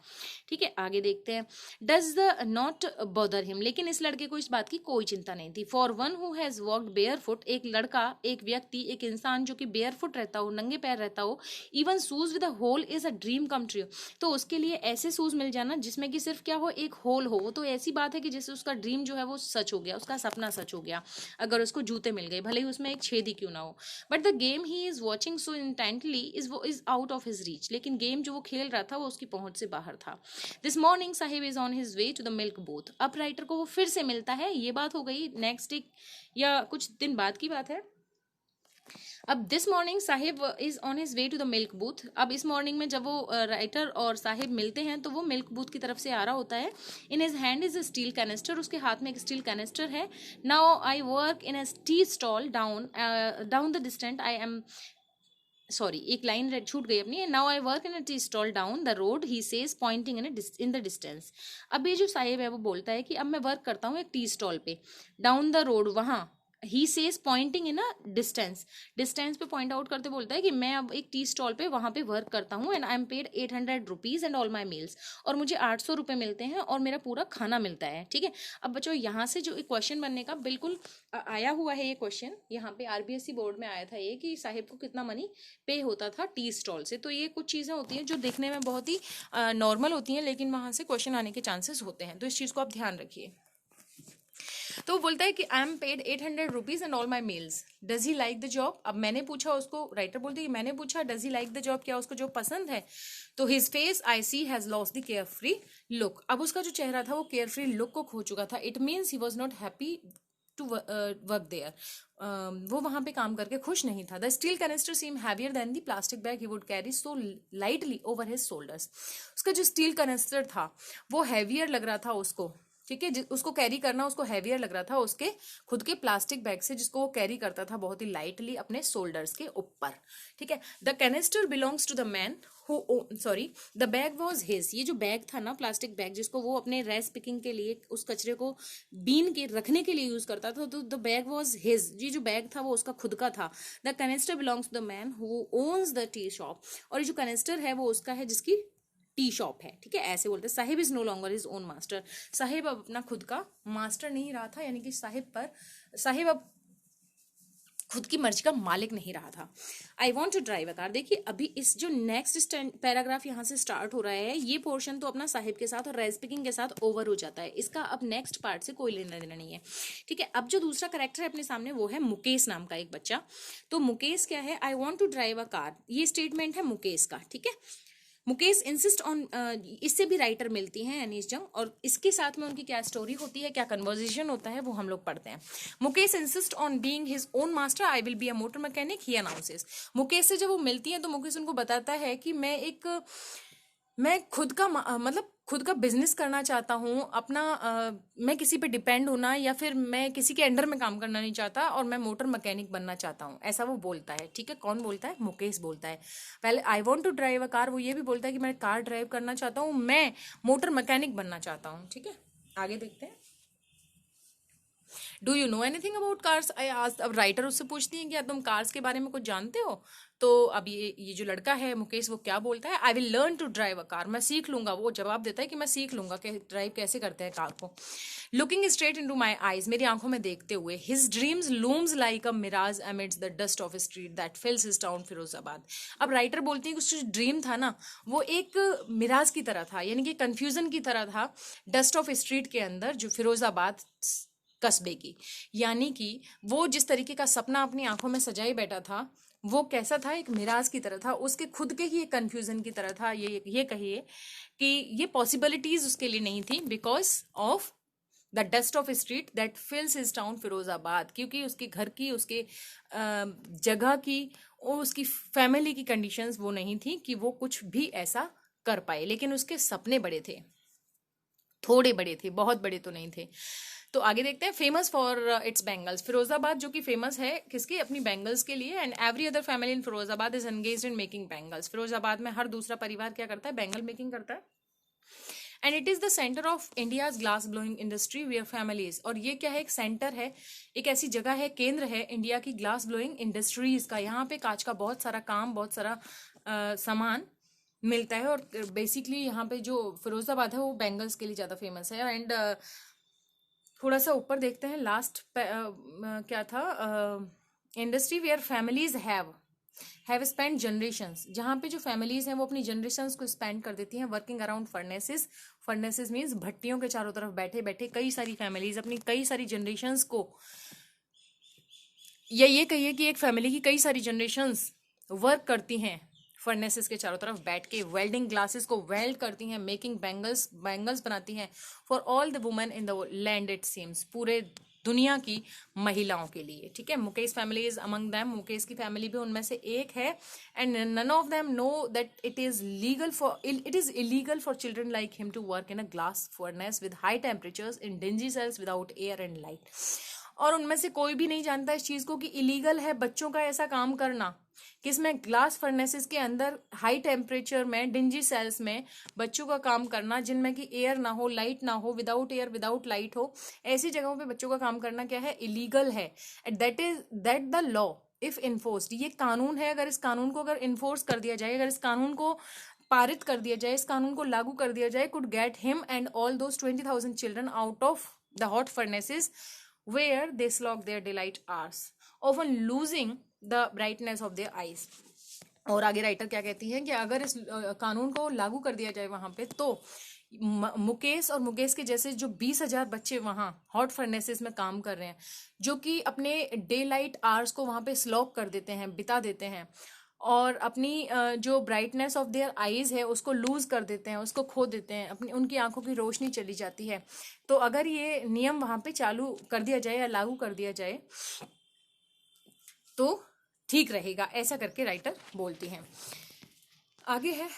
ठीक है। आगे देखते हैं। Does the not bother him, लेकिन इस लड़के को इस बात की कोई चिंता नहीं थी। For one who has walked bear foot, एक लड़का, एक व्यक्ति, एक इंसान जो कि बेयर फुट रहता हो, नंगे पैर रहता हो, even shoes with a hole is a dream come true, तो उसके लिए ऐसे शूज मिल जाना जिसमें कि सिर्फ क्या हो, एक होल हो, वो तो ऐसी बात है कि जैसे उसका ड्रीम जो है वो सच हो गया, उसका सपना सच हो गया अगर उसको जूते मिल गए, भले ही उसमें एक छेद ही क्यों ना हो। But the game he is watching so intently is out of his reach, लेकिन गेम जो वो खेल रहा था वो उसकी पहुंच से बाहर था। This morning Saheb is on his way to the milk booth, अब राइटर को वो फिर से मिलता है, ये बात हो गई नेक्स्ट डे या कुछ दिन बाद की बात है। अब this morning Saheb is on his way to the milk booth, अब इस मॉर्निंग में जब वो राइटर और साहिब मिलते हैं तो वो मिल्क बूथ की तरफ से आ रहा होता है। In his hand is a steel canister, उसके हाथ में एक स्टील कैनिस्टर है। Now I work in a tea stall down the distant I am sorry, एक लाइन छूट गई अपनी। Now I work in a tea stall down the road, he says pointing in the distance, अब ये जो साहिब है वो बोलता है कि अब मैं वर्क करता हूँ एक टी स्टॉल पे, डाउन द रोड, वहां, he says pointing in a distance, distance पे पॉइंट आउट करते बोलता है कि मैं अब एक टी स्टॉल पे वहां पे वर्क करता हूँ, and I am paid 800 rupees and all my meals, और मुझे 800 रुपये मिलते हैं और मेरा पूरा खाना मिलता है, ठीक है। अब बच्चों यहाँ से जो एक क्वेश्चन बनने का बिल्कुल आया हुआ है, ये क्वेश्चन यहाँ पे आरबीएसई बोर्ड में आया था ये, कि साहिब को कितना मनी पे होता था टी स्टॉल से, तो ये कुछ चीज़ें होती हैं जो देखने में बहुत ही नॉर्मल होती हैं, लेकिन वहाँ से क्वेश्चन आने के चांसेस होते हैं, तो इस चीज़ को आप ध्यान रखिए। तो वो बोलता है कि I am paid 800 rupees and all my meals, does he like the job, अब मैंने पूछा उसको, राइटर बोलती है कि मैंने पूछा does he like the job, क्या उसको जॉब पसंद है, तो his face I see has lost the carefree look, अब उसका जो चेहरा था वो केयर फ्री लुक को खो चुका था, it means he was not happy to work there, वो वहां पे काम करके खुश नहीं था। The steel canister seem heavier than the plastic bag he would carry so lightly over his shoulders, उसका जो स्टील कैनिस्टर था वो हैवियर लग रहा था उसको, ठीक है, उसको कैरी करना उसको हैवियर लग रहा था उसके खुद के प्लास्टिक बैग से, जिसको वो कैरी करता था बहुत ही लाइटली अपने शोल्डर्स के ऊपर, ठीक है। The canister belongs to the man who sorry the bag was his, ये जो बैग था ना प्लास्टिक बैग जिसको वो अपने रेस पिकिंग के लिए उस कचरे को बीन के रखने के लिए यूज करता था, तो द बैग वॉज हिज, ये जो बैग था वो उसका खुद का था। The canister belongs to the man who owns the tea shop, और ये जो कैनिस्टर है वो उसका है जिसकी टी शॉप है, ठीक है, ऐसे बोलते हैं। Saheb is no longer his own master, Saheb अब अपना खुद का मास्टर नहीं रहा था, यानी कि साहिब अब खुद की मर्जी का मालिक नहीं रहा था। I want to drive a car. देखिए अभी इस जो नेक्स्ट पैराग्राफ यहाँ से स्टार्ट हो रहा है, ये पोर्शन तो अपना साहिब के साथ और रेज स्पीकिंग के साथ ओवर हो जाता है, इसका अब नेक्स्ट पार्ट से कोई लेना देना नहीं है, ठीक है। अब जो दूसरा करेक्टर है अपने सामने वो है मुकेश नाम का एक बच्चा। तो मुकेश क्या है, I want to drive a car, ये स्टेटमेंट है मुकेश का, ठीक है। मुकेश इंसिस्ट ऑन, इससे भी राइटर मिलती हैं अनीश जंग, और इसके साथ में उनकी क्या स्टोरी होती है, क्या कन्वर्सेशन होता है, वो हम लोग पढ़ते हैं। Mukesh insist on being his own master, I will be a motor mechanic, he announces. Mukesh से जब वो मिलती हैं तो मुकेश उनको बताता है कि मैं खुद का मतलब खुद का बिजनेस करना चाहता हूँ अपना, मैं किसी पे डिपेंड होना या फिर मैं किसी के अंडर में काम करना नहीं चाहता, और मैं मोटर मैकेनिक बनना चाहता हूँ, ऐसा वो बोलता है, ठीक है। कौन बोलता है, मुकेश बोलता है। पहले I want to drive a car, वो ये भी बोलता है कि मैं कार ड्राइव करना चाहता हूँ, मैं मोटर मैकेनिक बनना चाहता हूँ, ठीक है। आगे देखते हैं। Do you know anything about cars, I ask. अब राइटर उससे पूछती है कि क्या तुम कार्स के बारे में कुछ जानते हो। तो अब ये जो लड़का है मुकेश, वो क्या बोलता है, I will learn to drive a car, मैं सीख लूंगा। वो जवाब देता है कि मैं सीख लूंगा कि ड्राइव कैसे करते हैं कार को। Looking straight into my eyes, मेरी आंखों में देखते हुए, his dreams looms like a mirage amidst the dust of street that fills his town Firozabad. अब राइटर बोलती है कि उसका जो ड्रीम था ना, वो एक मिराज की तरह था, यानी कि कंफ्यूजन की तरह था, डस्ट ऑफ स्ट्रीट के अंदर जो फिरोजाबाद कस्बे की, यानी कि वो जिस तरीके का सपना अपनी आंखों में सजाए बैठा था, वो कैसा था, एक मिराज की तरह था, उसके खुद के ही एक कंफ्यूजन की तरह था। ये कहिए कि ये पॉसिबिलिटीज उसके लिए नहीं थी, because of the dust of street that fills his town Firozabad, क्योंकि उसके घर की, उसके जगह की और उसकी फैमिली की कंडीशंस वो नहीं थी कि वो कुछ भी ऐसा कर पाए, लेकिन उसके सपने बड़े थे, थोड़े बड़े थे, बहुत बड़े तो नहीं थे। तो आगे देखते हैं। Famous for its bangles, Firozabad जो कि फेमस है किसकी, अपनी बैंगल्स के लिए। And every other family in Firozabad is engaged in making bangles, Firozabad में हर दूसरा परिवार क्या करता है, बैंगल मेकिंग करता है। And it is the centre of India's glass blowing industry where families, और ये क्या है, एक सेंटर है, एक ऐसी जगह है, केंद्र है इंडिया की ग्लास ब्लोइंग इंडस्ट्रीज का। यहाँ पे कांच का बहुत सारा काम, बहुत सारा सामान मिलता है, और बेसिकली यहाँ पे जो फिरोजाबाद है वो बैंगल्स के लिए ज़्यादा फेमस है। एंड थोड़ा सा ऊपर देखते हैं, लास्ट क्या था, industry where families have spend generations, जहाँ पे जो फैमिलीज हैं वो अपनी जनरेशंस को स्पेंड कर देती हैं working around furnaces. Furnaces means भट्टियों के चारों तरफ बैठे बैठे कई सारी फैमिलीज अपनी कई सारी जनरेशंस को, या ये कहिए कि एक फैमिली की कई सारी जनरेशंस वर्क करती हैं फर्नेसेस के चारों तरफ बैठ के, वेल्डिंग ग्लासेस को वेल्ड करती हैं, मेकिंग बैंगल्स बनाती हैं for all the women in the land it seems, पूरे दुनिया की महिलाओं के लिए, ठीक है। Mukesh family is among them, Mukesh की फैमिली भी उनमें से एक है। And none of them know that it is illegal for children like him to work in a glass furnace with high temperatures in dingy cells without air and light. और उनमें से कोई भी नहीं जानता इस चीज को कि इलीगल है बच्चों का ऐसा काम करना, किसमें, ग्लास फर्नेसेस के अंदर हाई टेम्परेचर में डिंजी सेल्स में बच्चों का काम करना, जिनमें कि एयर ना हो, लाइट ना हो, विदाउट एयर विदाउट लाइट हो, ऐसी जगहों पे बच्चों का काम करना क्या है, इलीगल है। That the law if enforced, ये कानून है, अगर इस कानून को अगर इन्फोर्स कर दिया जाए, अगर इस कानून को पारित कर दिया जाए, इस कानून को लागू कर दिया जाए, could get him and all those 20,000 children out of the hot furnaces where they slog their delight hours, often losing the brightness of their eyes। और आगे राइटर क्या कहती है कि अगर इस कानून को लागू कर दिया जाए वहां पे, तो मुकेश और मुकेश के जैसे जो 20,000 बच्चे वहां हॉट फर्नेसेस में काम कर रहे हैं, जो कि अपने डे लाइट आवर्स को वहां पे स्लॉग कर देते हैं, बिता देते हैं, और अपनी जो ब्राइटनेस ऑफ देयर आईज है उसको लूज कर देते हैं, उसको खो देते हैं, अपनी उनकी आंखों की रोशनी चली जाती है। तो अगर ये नियम वहां पे चालू कर दिया जाए या लागू कर दिया जाए तो ठीक रहेगा, ऐसा करके राइटर बोलती हैं। आगे है,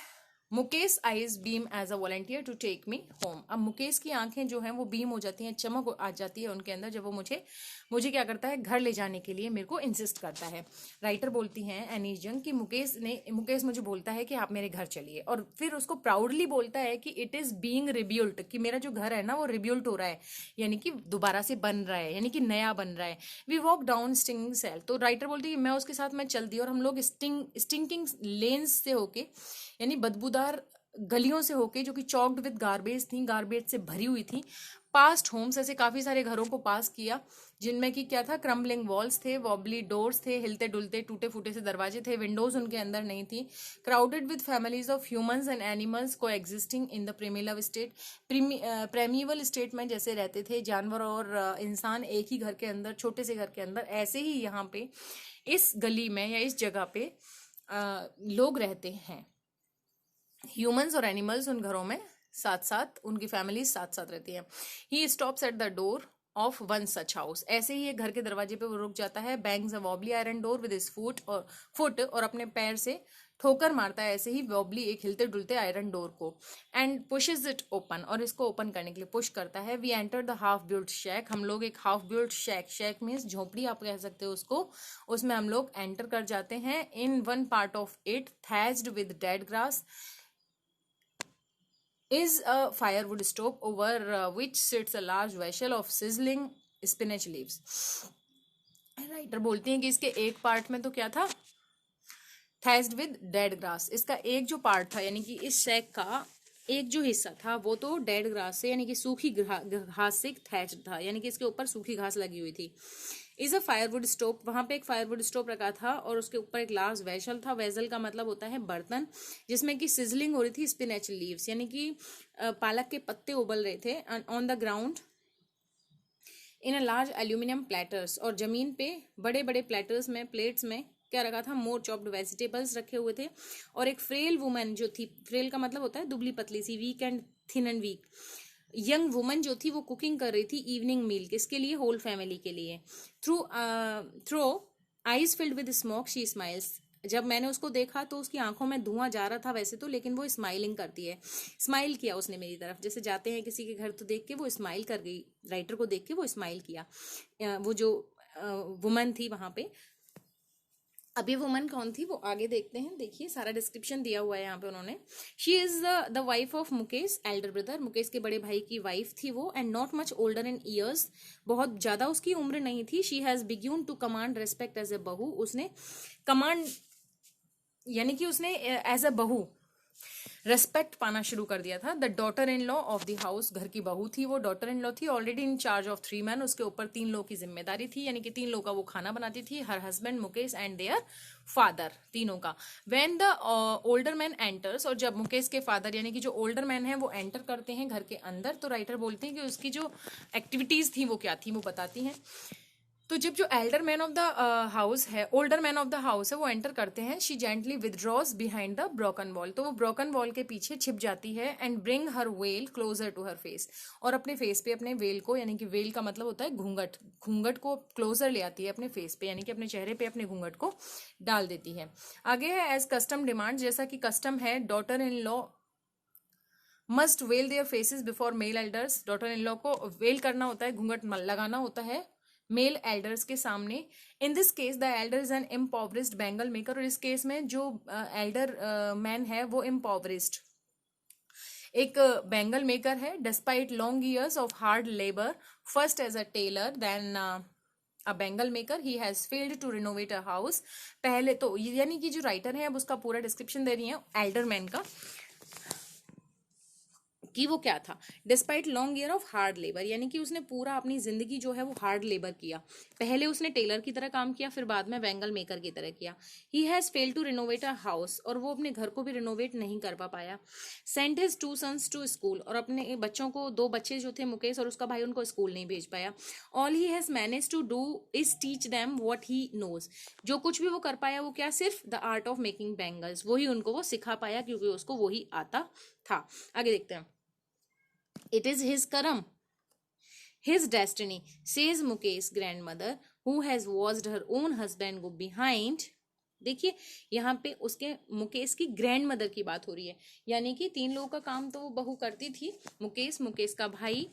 Mukesh eyes beam as a volunteer to take me home. अब मुकेश की आंखें जो हैं वो बीम हो जाती हैं, चमक आ जाती है उनके अंदर, जब वो मुझे क्या करता है, घर ले जाने के लिए मेरे को इंसिस्ट करता है। राइटर बोलती हैं अनीश जंग कि मुकेश मुझे बोलता है कि आप मेरे घर चलिए, और फिर उसको प्राउडली बोलता है कि इट इज बीइंग रिब्यूल्ड, कि मेरा जो घर है ना वो रिब्यूल्ड हो रहा है, यानी कि दोबारा से बन रहा है, यानी कि नया बन रहा है। We walk down stinking cell, तो राइटर बोलती है मैं उसके साथ मैं चलती, और हम लोग स्टिंकिंग लेन्स से होके, यानी बदबूदार गलियों से होके, जो कि चॉक्ड विद गार्बेज थी, गार्बेज से भरी हुई थी, पास्ट होम्स, ऐसे काफी सारे घरों को पास किया जिनमें कि क्या था, क्रम्बलिंग वॉल्स थे, वॉबली डोर्स थे, हिलते डुलते टूटे फूटे से दरवाजे थे, विंडोज उनके अंदर नहीं थी, crowded with families of humans and animals coexisting in the primitive state, primeval state में जैसे रहते थे जानवर और इंसान एक ही घर के अंदर, छोटे से घर के अंदर, ऐसे ही यहाँ पे इस गली में या इस जगह पे लोग रहते हैं। ह्यूमंस और एनिमल्स उन घरों में साथ साथ, उनकी फैमिली साथ साथ रहती है। He stops at the door of one such house, ऐसे ही एक घर के दरवाजे पे वो रुक जाता है। Bangs a wobbly iron door with his foot और अपने पैर से ठोकर मारता है ऐसे ही वॉबली एक हिलते डुलते आयरन डोर को, एंड पुशेज इट ओपन, और इसको ओपन करने के लिए पुश करता है। We enter the half built shack, हम लोग एक half built shack, shack means झोपड़ी आप कह सकते हो उसको, उसमें हम लोग एंटर कर जाते हैं। In one part of it thatched with dead grass is a firewood stove over which sits a large vessel of sizzling spinach leaves. Writer बोलती हैं कि इसके एक पार्ट में तो क्या था, थैस्ड विद डेड ग्रास, इसका एक जो पार्ट था यानी कि इस शैक का एक जो हिस्सा था वो तो डेड ग्रास से यानी कि सूखी घास से थैच्ड था, यानी कि इसके ऊपर सूखी घास लगी हुई थी। इज अ फायरवुड स्टोव, वहां पे एक फायरवुड स्टोव रखा था और उसके ऊपर एक लार्ज वेसल था। वेसल का मतलब होता है बर्तन, जिसमें कि सिजलिंग हो रही थी स्पिनच लीव्स, यानी कि पालक के पत्ते उबल रहे थे। On the ground in a large aluminium platters, और जमीन पे बड़े बड़े प्लेटर्स में, प्लेट्स में क्या रखा था, मोर चॉप्ड वेजिटेबल्स रखे हुए थे। और एक फ्रेल वुमन जो थी, फ्रेल का मतलब होता है दुबली पतली सी, weak and thin and weak, young woman जो थी वो कुकिंग कर रही थी इवनिंग मील, किसके लिए, होल फैमिली के लिए। Through eyes filled with smoke she smiles, जब मैंने उसको देखा तो उसकी आंखों में धुआं जा रहा था वैसे तो, लेकिन वो स्माइलिंग करती है। स्माइल किया उसने मेरी तरफ, जैसे जाते हैं किसी के घर तो देख के वो स्माइल कर गई, राइटर को देख के वो स्माइल किया। वो जो वुमन थी वहां पे, अभी वुमन कौन थी वो आगे देखते हैं, देखिए सारा डिस्क्रिप्शन दिया हुआ है यहाँ पे उन्होंने। She is the wife of Mukesh elder brother, Mukesh के बड़े भाई की वाइफ थी वो, and not much older in years, बहुत ज्यादा उसकी उम्र नहीं थी। She has begun to command respect as a bahu, उसने कमांड यानी कि उसने एज अ बहू रेस्पेक्ट पाना शुरू कर दिया था। The daughter in law of the house, घर की बहू थी वो, डॉटर इन लॉ थी, already in charge of 3 man, उसके ऊपर 3 लोग की जिम्मेदारी थी, यानी कि 3 लोग का वो खाना बनाती थी, her husband Mukesh and their father, तीनों का। When the older man enters, और जब मुकेश के फादर यानी कि जो ओल्डर मैन है वो एंटर करते हैं घर के अंदर, तो राइटर बोलते हैं कि उसकी जो एक्टिविटीज थी वो क्या थी वो बताती हैं। तो जब जो elder man of the house है, older man of the house है, वो एंटर करते हैं, she gently withdraws behind the broken wall, तो वो ब्रोकन वॉल के पीछे छिप जाती है, and bring her veil closer to her face, और अपने फेस पे अपने वेल को, यानी कि वेल का मतलब होता है घूंघट, घूंघट को क्लोजर ले आती है अपने फेस पे, यानी कि अपने चेहरे पे अपने घूंघट को डाल देती है। आगे है एज कस्टम डिमांड, जैसा कि कस्टम है, daughter in law must veil their faces before male elders, daughter in law को वेल करना होता है, घूंघट लगाना होता है मेल एल्डर्स के सामने। In this case the elder is an impoverished bangle maker, और इस केस में जो एल्डर मैन है वो इम्पॉवरिस्ड एक बैंगल मेकर है। Despite long years of hard labour, first as a tailor then a bangle maker, he has failed to renovate a house. पहले तो यानी कि जो राइटर है अब उसका पूरा डिस्क्रिप्शन दे रही है एल्डर मैन का, कि वो क्या था। Despite long year of hard labour, यानी कि उसने पूरा अपनी जिंदगी जो है वो हार्ड लेबर किया, पहले उसने टेलर की तरह काम किया, फिर बाद में बैंगल मेकर की तरह किया। He has failed to renovate a house, और वो अपने घर को भी रिनोवेट नहीं कर पाया। Sent his 2 sons to school, और अपने बच्चों को, 2 बच्चे जो थे मुकेश और उसका भाई, उनको स्कूल नहीं भेज पाया। All he has manage to do is teach them what he knows, जो कुछ भी वो कर पाया वो क्या, सिर्फ the art of making bangles, वही उनको वो सिखा पाया क्योंकि उसको वही आता था। आगे देखते हैं। It is his karam, his destiny, says Mukesh's grandmother, who has watched her own husband go behind. देखिए यहाँ पे उसके मुकेश की ग्रैंड मदर की बात हो रही है, यानी कि 3 लोगों का काम तो वो बहू करती थी, मुकेश, मुकेश का भाई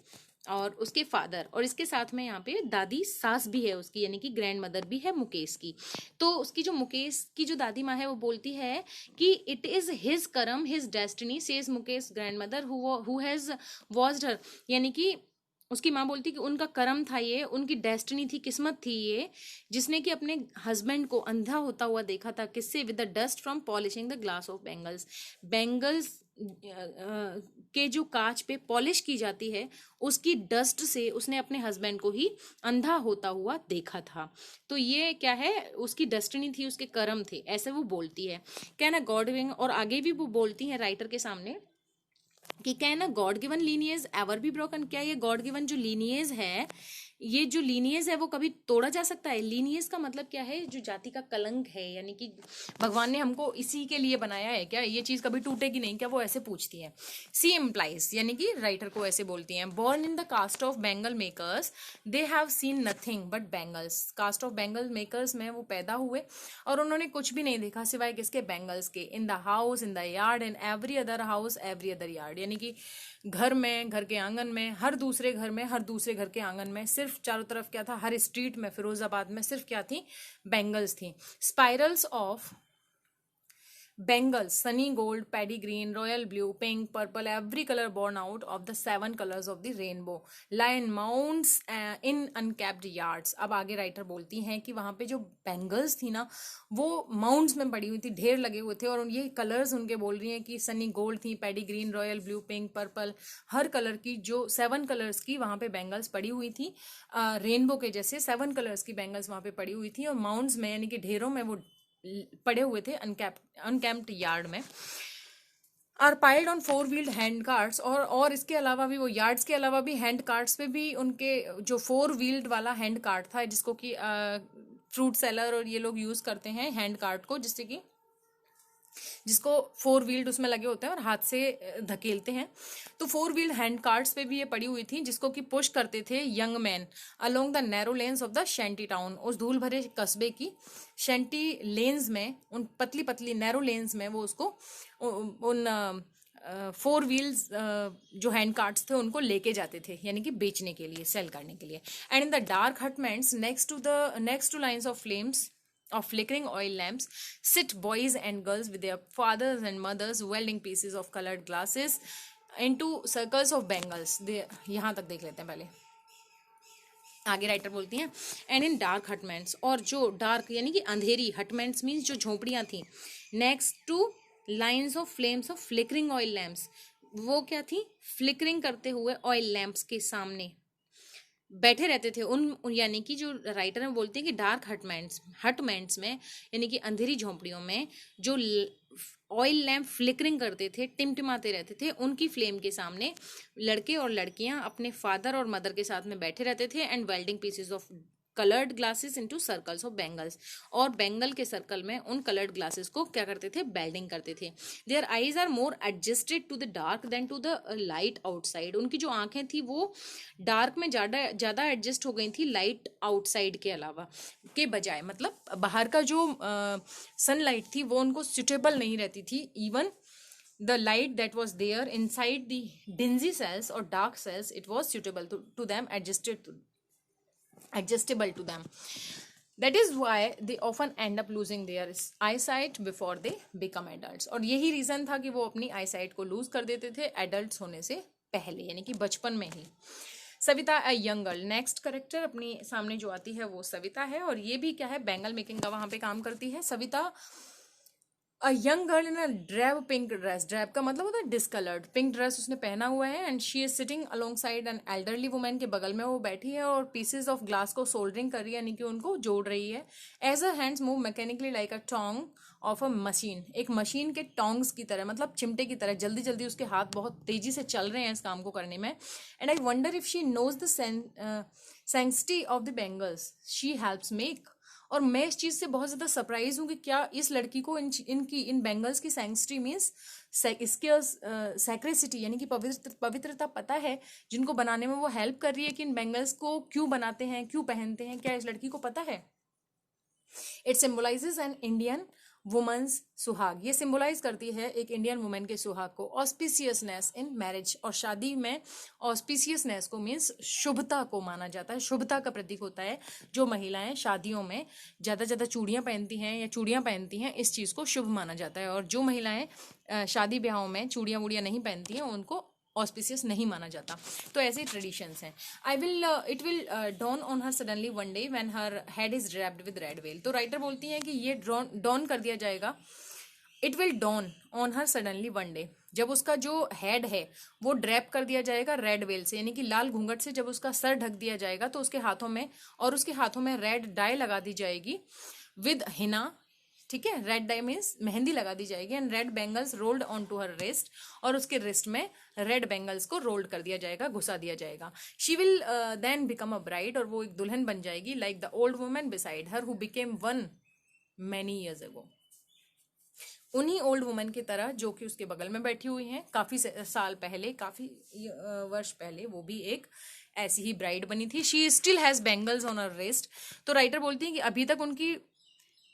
और उसके फादर, और इसके साथ में यहाँ पे दादी सास भी है उसकी, यानी कि ग्रैंड मदर भी है मुकेश की। तो उसकी जो मुकेश की जो दादी माँ है वो बोलती है कि it is his karam, his destiny, says Mukesh grandmother who has watched her, यानी कि उसकी माँ बोलती कि उनका कर्म था ये, उनकी डेस्टिनी थी, किस्मत थी ये, जिसने कि अपने हस्बैंड को अंधा होता हुआ देखा था, किससे, with the dust from polishing the glass of bangles, bangles के जो कांच पे पॉलिश की जाती है उसकी डस्ट से उसने अपने हस्बैंड को ही अंधा होता हुआ देखा था। तो ये क्या है, उसकी डेस्टिनी थी, उसके कर्म थे, ऐसे वो बोलती है। क्या ना गॉड गिवन, और आगे भी वो बोलती है राइटर के सामने कि क्या है ना, God given lineage ever be broken, क्या ये गॉड गिवन जो लीनियज है, ये जो लीनियज है वो कभी तोड़ा जा सकता है? लीनियज का मतलब क्या है, जो जाति का कलंक है, यानी कि भगवान ने हमको इसी के लिए बनाया है, क्या ये चीज कभी टूटेगी नहीं क्या, वो ऐसे पूछती है। सी इम्प्लाइज, यानी कि राइटर को ऐसे बोलती हैं, born in the caste of bangle makers they have seen nothing but bangles. Caste of bangle makers में वो पैदा हुए और उन्होंने कुछ भी नहीं देखा सिवाय किसके, बैंगल्स के। In the house, in the yard, and every other house, every other yard, यानी कि घर में, घर के आंगन में, हर दूसरे घर में, हर दूसरे घर के आंगन में, सिर्फ चारों तरफ क्या था, हर स्ट्रीट में फिरोजाबाद में सिर्फ क्या थी, बैंगल्स थी। Spirals of Bengals, sunny gold, paddy green, royal blue, pink, purple, every color born out of the 7 colors of the rainbow, lie in mounds in uncapped yards। अब आगे राइटर बोलती हैं कि वहां पे जो बैंगल्स थी ना, वो माउंड्स में पड़ी हुई थी, ढेर लगे हुए थे, और ये कलर्स उनके बोल रही हैं कि सनी गोल्ड थी, paddy green, royal blue, pink, purple, हर कलर की जो 7 कलर्स की वहां पे बैंगल्स पड़ी हुई थी, रेनबो के जैसे 7 कलर्स की बैंगल्स वहां पे पड़ी हुई थी, और माउंड्स में यानी कि ढेरों में वो पड़े हुए थे, अनकैम्प्ड यार्ड में। Are piled on 4 wheeled hand carts, और इसके अलावा भी, वो यार्ड्स के अलावा भी हैंड कार्ट्स पे भी उनके जो 4 व्हील्ड वाला हैंड कार्ट था, जिसको कि फ्रूट सेलर और ये लोग यूज करते हैं हैंड कार्ट को, जिससे कि जिसको 4 व्हील्ड उसमें लगे होते हैं और हाथ से धकेलते हैं। तो 4 व्हील्ड हैंड कार्ट्स पे भी ये पड़ी हुई थी, जिसको कि पुश करते थे young man along the narrow lens of the shanty town. उस धूल भरे कस्बे की शैंटी लेन्स में, उन पतली पतली नैरो लेन्स में वो उसको उन 4 व्हील्स जो हैंड कार्ट्स थे उनको लेके जाते थे, यानी कि बेचने के लिए, सेल करने के लिए। And in the dark hutments next two lines of flames of flickering oil lamps sit boys and girls with their fathers and mothers welding pieces of colored glasses into circles of bangles। यहां तक देख लेते हैं पहले। आगे writer बोलती हैं, and in dark hutments, और जो डार्क यानी कि अंधेरी, हटमेंट्स मीन्स जो झोपड़ियां थी, next two lines of flames of flickering oil lamps, वो क्या थी, फ्लिकरिंग करते हुए ऑयल लैम्प्स के सामने बैठे रहते थे उन यानी कि जो राइटर है बोलते हैं कि डार्क हटमेंट्स में, यानी कि अंधेरी झोंपड़ियों में जो ऑयल लैम्प फ्लिकरिंग करते थे, टिमटिमाते रहते थे, उनकी फ्लेम के सामने लड़के और लड़कियां अपने फादर और मदर के साथ में बैठे रहते थे, and welding pieces of coloured glasses into circles of bangles, और बैंगल के सर्कल में उन कलर्ड ग्लासेस को क्या करते थे, बेल्डिंग करते थे। Their eyes are more adjusted to the dark than to the light outside, उनकी जो आंखें थी वो डार्क में ज्यादा एडजस्ट हो गई थी लाइट आउटसाइड के अलावा के बजाय, मतलब बाहर का जो सनलाइट थी वो उनको सुटेबल नहीं रहती थी। Even the light that was there inside the dingy cells or dark cells, it was suitable to them, adjustable to them। that is why they often end up losing their eyesight before they become adults। और यही reason था कि वो अपनी eyesight को loose कर देते थे एडल्ट होने से पहले, यानी कि बचपन में ही। Savita a young girl, next character अपनी सामने जो आती है वो सविता है, और ये भी क्या है, बैंगल मेकिंग का वहां पे काम करती है। Savita a young girl in a drab pink dress, drab का मतलब होता है डिसकलर्ड, पिंक ड्रेस उसने पहना हुआ है, and she is sitting alongside an elderly women, के बगल में वो बैठी है और पीसेस ऑफ ग्लास को सोल्डरिंग कर रही है, यानी कि उनको जोड़ रही है। As a hands move mechanically like a tong of a machine, एक मशीन के टोंग्स की तरह, मतलब चिमटे की तरह, जल्दी जल्दी उसके हाथ बहुत तेजी से चल रहे हैं इस काम को करने में। And I wonder if she knows the sanctity of the bangles she helps make, और मैं इस चीज से बहुत ज्यादा सरप्राइज हूँ कि क्या इस लड़की को इन बैंगल्स की सैंक्टिटी मीन्स इसके सैक्रेसिटी यानी कि पवित्रता पता है, जिनको बनाने में वो हेल्प कर रही है, कि इन बैंगल्स को क्यों बनाते हैं, क्यों पहनते हैं, क्या इस लड़की को पता है? It symbolises an Indian woman's suhag, ये सिंबलाइज करती है एक इंडियन वुमेन के सुहाग को। ऑस्पिशियसनेस इन मैरिज, और शादी में ऑस्पिशियसनेस को मीन्स शुभता को माना जाता है, शुभता का प्रतीक होता है। जो महिलाएं शादियों में ज्यादा चूड़ियां पहनती हैं या चूड़ियां पहनती हैं, इस चीज को शुभ माना जाता है, और जो महिलाएं शादी ब्याहों में चूड़ियां वूड़ियां नहीं पहनती हैं उनको ऑस्पिशियस नहीं माना जाता। तो ऐसे ट्रेडिशंस हैं। It will dawn on her suddenly one day when her head is draped with red well, तो राइटर बोलती हैं कि ये डॉन कर दिया जाएगा, it will dawn on her suddenly one day, जब उसका जो हेड है वो ड्रैप कर दिया जाएगा रेड वेल से, यानी कि लाल घूंघट से जब उसका सर ढक दिया जाएगा, तो उसके हाथों में रेड डाई लगा दी जाएगी विद हिना, ठीक है, रेड डाई मीन्स मेहंदी लगा दी जाएगी, and red bangles rolled on to her wrist, और उसके रिस्ट में रेड बेंगल्स को रोल्ड कर दिया जाएगा, घुसा दिया जाएगा। She will then become a bride, और वो एक दुल्हन बन जाएगी, like the old woman beside her who became one many years ago, उन्हीं ओल्ड वुमन की तरह जो कि उसके बगल में बैठी हुई हैं काफी साल पहले, काफी वर्ष पहले वो भी एक ऐसी ही ब्राइड बनी थी। She still has bangles on her wrist. तो राइटर बोलती हैं कि अभी तक उनकी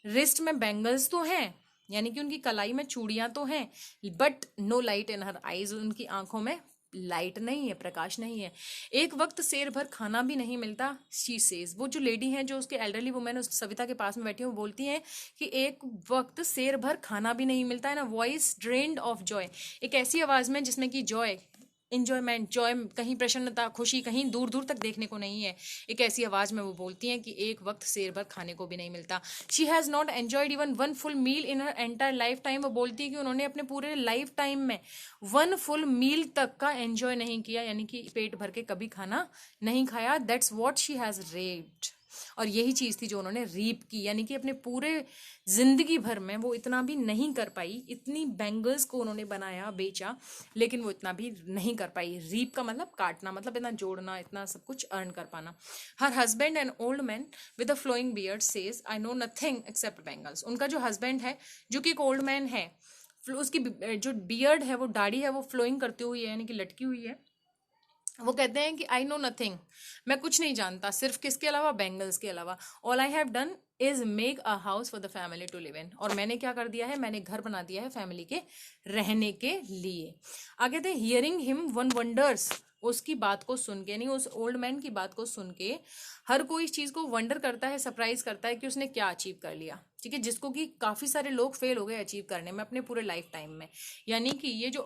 रिस्ट में बेंगल्स तो हैं, यानी कि उनकी कलाई में चूड़ियां तो हैं, but no light in her eyes, उनकी आंखों में लाइट नहीं है, प्रकाश नहीं है। एक वक्त शेर भर खाना भी नहीं मिलता, शी सेज, वो जो लेडी हैं जो उसके एल्डरली वुमेन उस सविता के पास में बैठी हैं, वो बोलती हैं कि एक वक्त शेर भर खाना भी नहीं मिलता है ना, वॉइस ड्रेन्ड ऑफ जॉय, एक ऐसी आवाज में जिसमें कि जॉय, इंजॉयमेंट, जॉय, कहीं प्रसन्नता, खुशी कहीं दूर दूर तक देखने को नहीं है, एक ऐसी आवाज में वो बोलती हैं कि एक वक्त शेर भर खाने को भी नहीं मिलता। She has not enjoyed even one full meal in her entire life time, वो बोलती है कि उन्होंने अपने पूरे लाइफ टाइम में वन फुल मील तक का एंजॉय नहीं किया, यानी कि पेट भर के कभी खाना नहीं खाया। That's what she has raped, और यही चीज थी जो उन्होंने रीप की, यानी कि अपने पूरे जिंदगी भर में वो इतना भी नहीं कर पाई, इतनी बैंगल्स को उन्होंने बनाया, बेचा, लेकिन वो इतना भी नहीं कर पाई। रीप का मतलब काटना, मतलब इतना जोड़ना, इतना सब कुछ अर्न कर पाना। Her husband an old man with a flowing beard says I know nothing except bangles, उनका जो हस्बैंड है जो कि एक ओल्ड मैन है, उसकी जो बियर्ड है, वो दाढ़ी है, वो फ्लोइंग करती हुई है, यानी कि लटकी हुई है, वो कहते हैं कि आई नो नथिंग, मैं कुछ नहीं जानता, सिर्फ किसके अलावा, बैंगल्स के अलावा। All I have done is make a house for the family to live in, और मैंने क्या कर दिया है, मैंने घर बना दिया है फैमिली के रहने के लिए। आगे थे हियरिंग हिम वन वंडर्स, उसकी बात को सुन के, नहीं उस ओल्ड मैन की बात को सुन के हर कोई इस चीज को वंडर करता है, सरप्राइज करता है कि उसने क्या अचीव कर लिया, ठीक है, जिसको कि काफी सारे लोग फेल हो गए अचीव करने में अपने पूरे लाइफ टाइम में। यानी कि ये जो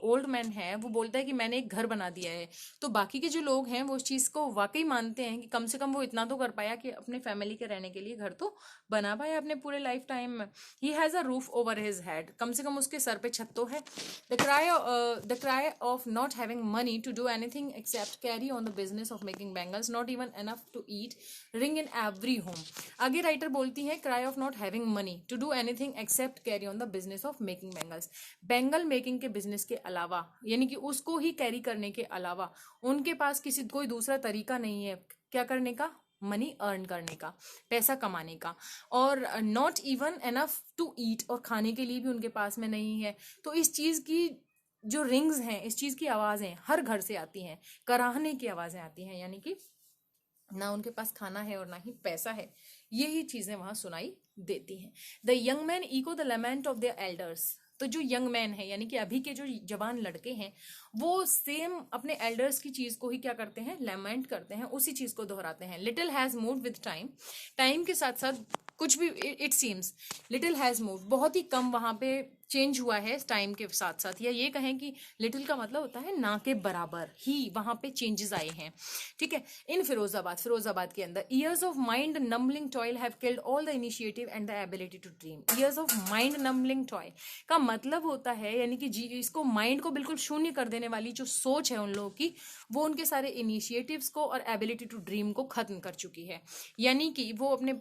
ओल्ड मैन है वो बोलता है कि मैंने एक घर बना दिया है, तो बाकी के जो लोग हैं वो उस चीज को वाकई मानते हैं कि कम से कम वो इतना तो कर पाया कि अपने फैमिली के रहने के लिए घर तो बना पाया अपने पूरे लाइफ टाइम में। He has a roof over his head, कम से कम उसके सर पे छत तो है। The cry of not having money to do anything except carry on the business of making bangles, not even enough to eat, ring in every home. आगे राइटर बोलती है cry of not having money to do anything except carry on the business of making bangles, bangle making के business के अलावा, यानी कि उसको ही carry करने के अलावा उनके पास कोई दूसरा तरीका नहीं है क्या करने का, मनी अर्न करने का, पैसा कमाने का, और not even enough to eat, और खाने के लिए भी उनके पास में नहीं है। तो इस चीज की जो रिंग्स हैं, इस चीज की आवाजें हर घर से आती हैं, कराहने की आवाजें आती हैं, यानी कि ना उनके पास खाना है और ना ही पैसा है, यही चीजें वहां सुनाई देती हैं। The young man echo the lament of their elders, तो जो यंग मैन है यानी कि अभी के जो जवान लड़के हैं वो सेम अपने एल्डर्स की चीज को ही क्या करते हैं, लेमेंट करते हैं, उसी चीज को दोहराते हैं। Little has moved with time, time के साथ साथ कुछ भी, it seems little has moved, बहुत ही कम वहां पे चेंज हुआ है टाइम के साथ साथ, या ये कहें कि लिटिल का मतलब होता है ना के बराबर ही वहां पे चेंजेस आए हैं, ठीक है। इन फिरोजाबाद के अंदर years of mind numbing toil have killed all the initiative and the ability to dream. Years of mind numbing toil का मतलब होता है यानी कि इसको माइंड को बिल्कुल शून्य कर देने वाली जो सोच है उन लोगों की, वो उनके सारे इनिशिएटिव्स को और एबिलिटी टू ड्रीम को खत्म कर चुकी है। यानी कि वो अपने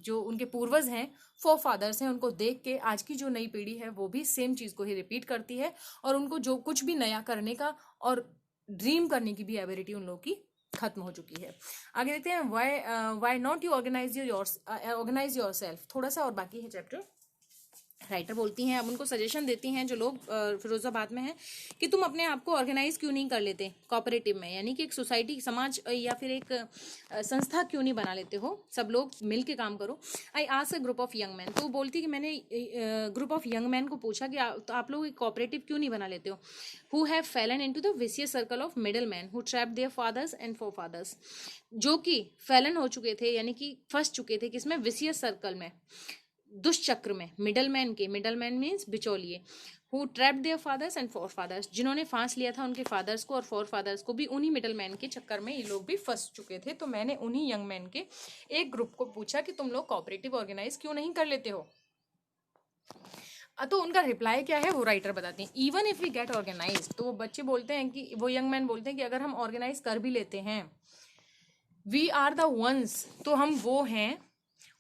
जो उनके पूर्वज हैं, फोर फादर्स हैं, उनको देख के आज की जो नई पीढ़ी है वो भी सेम चीज को ही रिपीट करती है, और उनको जो कुछ भी नया करने का और ड्रीम करने की भी एबिलिटी उन लोगों की खत्म हो चुकी है। आगे देखते हैं why not you organise yourself, थोड़ा सा और बाकी है चैप्टर। राइटर बोलती हैं, अब उनको सजेशन देती हैं जो लोग फिरोजाबाद में हैं कि तुम अपने आप को ऑर्गेनाइज क्यों नहीं कर लेते कोऑपरेटिव में, यानी कि एक सोसाइटी, समाज या फिर एक संस्था क्यों नहीं बना लेते हो, सब लोग मिल के काम करो। I asked a group of young man, तो वो बोलती कि मैंने ग्रुप ऑफ यंग मैन को पूछा कि तो आप लोग एक कोऑपरेटिव क्यों नहीं बना लेते हो, who have fallen into the vicious circle of middle man who trapped their fathers and forefathers, जो कि फैलन हो चुके थे, यानी कि फंस चुके थे किसमें, विशियस सर्कल में, दुष्चक्र में, मिडल मैन मीन्स बिचौलिए, who trapped their fathers and forefathers, जिन्होंने फांस लिया था उनके फादर्स को और फोर फादर्स को भी, उन्हीं मिडल मैन के चक्कर में ये लोग भी फंस चुके थे। तो मैंने उन्हीं यंग मैन के एक ग्रुप को पूछा कि तुम लोग कोऑपरेटिव ऑर्गेनाइज क्यों नहीं कर लेते हो। तो उनका रिप्लाई क्या है वो राइटर बताते हैं। Even if we get organise, तो वो बच्चे बोलते हैं कि वो यंग मैन बोलते हैं कि अगर हम ऑर्गेनाइज कर भी लेते हैं, वी आर द वंस, तो हम वो हैं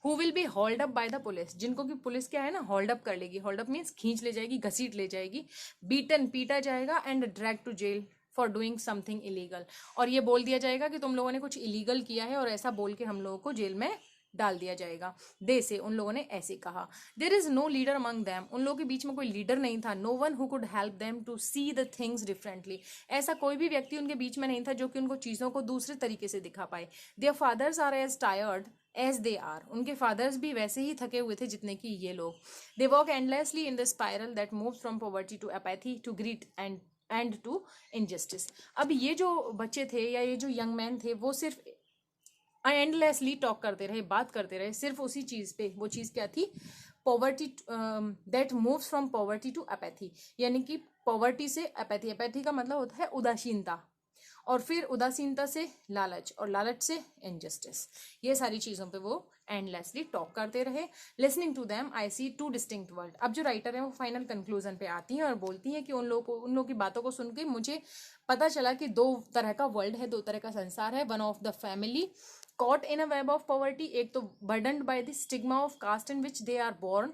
who will be hold up by the police, जिनको कि पुलिस क्या है ना होल्ड अप कर लेगी। होल्ड अप मीन्स खींच ले जाएगी, घसीट ले जाएगी, बीटन पीटा जाएगा, and drag to jail for doing something illegal. और ये बोल दिया जाएगा कि तुम लोगों ने कुछ इलीगल किया है, और ऐसा बोल के हम लोगों को जेल में डाल दिया जाएगा। दे से उन लोगों ने ऐसे कहा। There is no leader among them, उन लोगों के बीच में कोई लीडर नहीं था। No one who could help them to see the things differently, ऐसा कोई भी व्यक्ति उनके बीच में नहीं था जो कि उनको चीजों को दूसरे तरीके से दिखा पाए। Their fathers are as tired as they are, उनके फादर्स भी वैसे ही थके हुए थे जितने कि ये लोग। They work endlessly in the spiral that moves from poverty to apathy to greed and to injustice. अब ये जो बच्चे थे या ये जो यंग मैन थे वो सिर्फ एंडलेसली टॉक करते रहे, बात करते रहे सिर्फ उसी चीज पे। वो चीज क्या थी? Poverty that moves from poverty to apathy, यानी कि पॉवर्टी से अपैथी। अपैथी का मतलब होता है उदासीनता, और फिर उदासीनता से लालच, और लालच से इनजस्टिस। ये सारी चीजों पे वो एंडलेसली टॉक करते रहे। Listening to them I see two distinct world. अब जो राइटर है वो फाइनल कंक्लूजन पे आती हैं और बोलती हैं कि उन लोगों की बातों को सुन के मुझे पता चला कि दो तरह का वर्ल्ड है, दो तरह का संसार है। One of the family caught in a web of poverty, एक तो burdened by the stigma of caste in which they are born।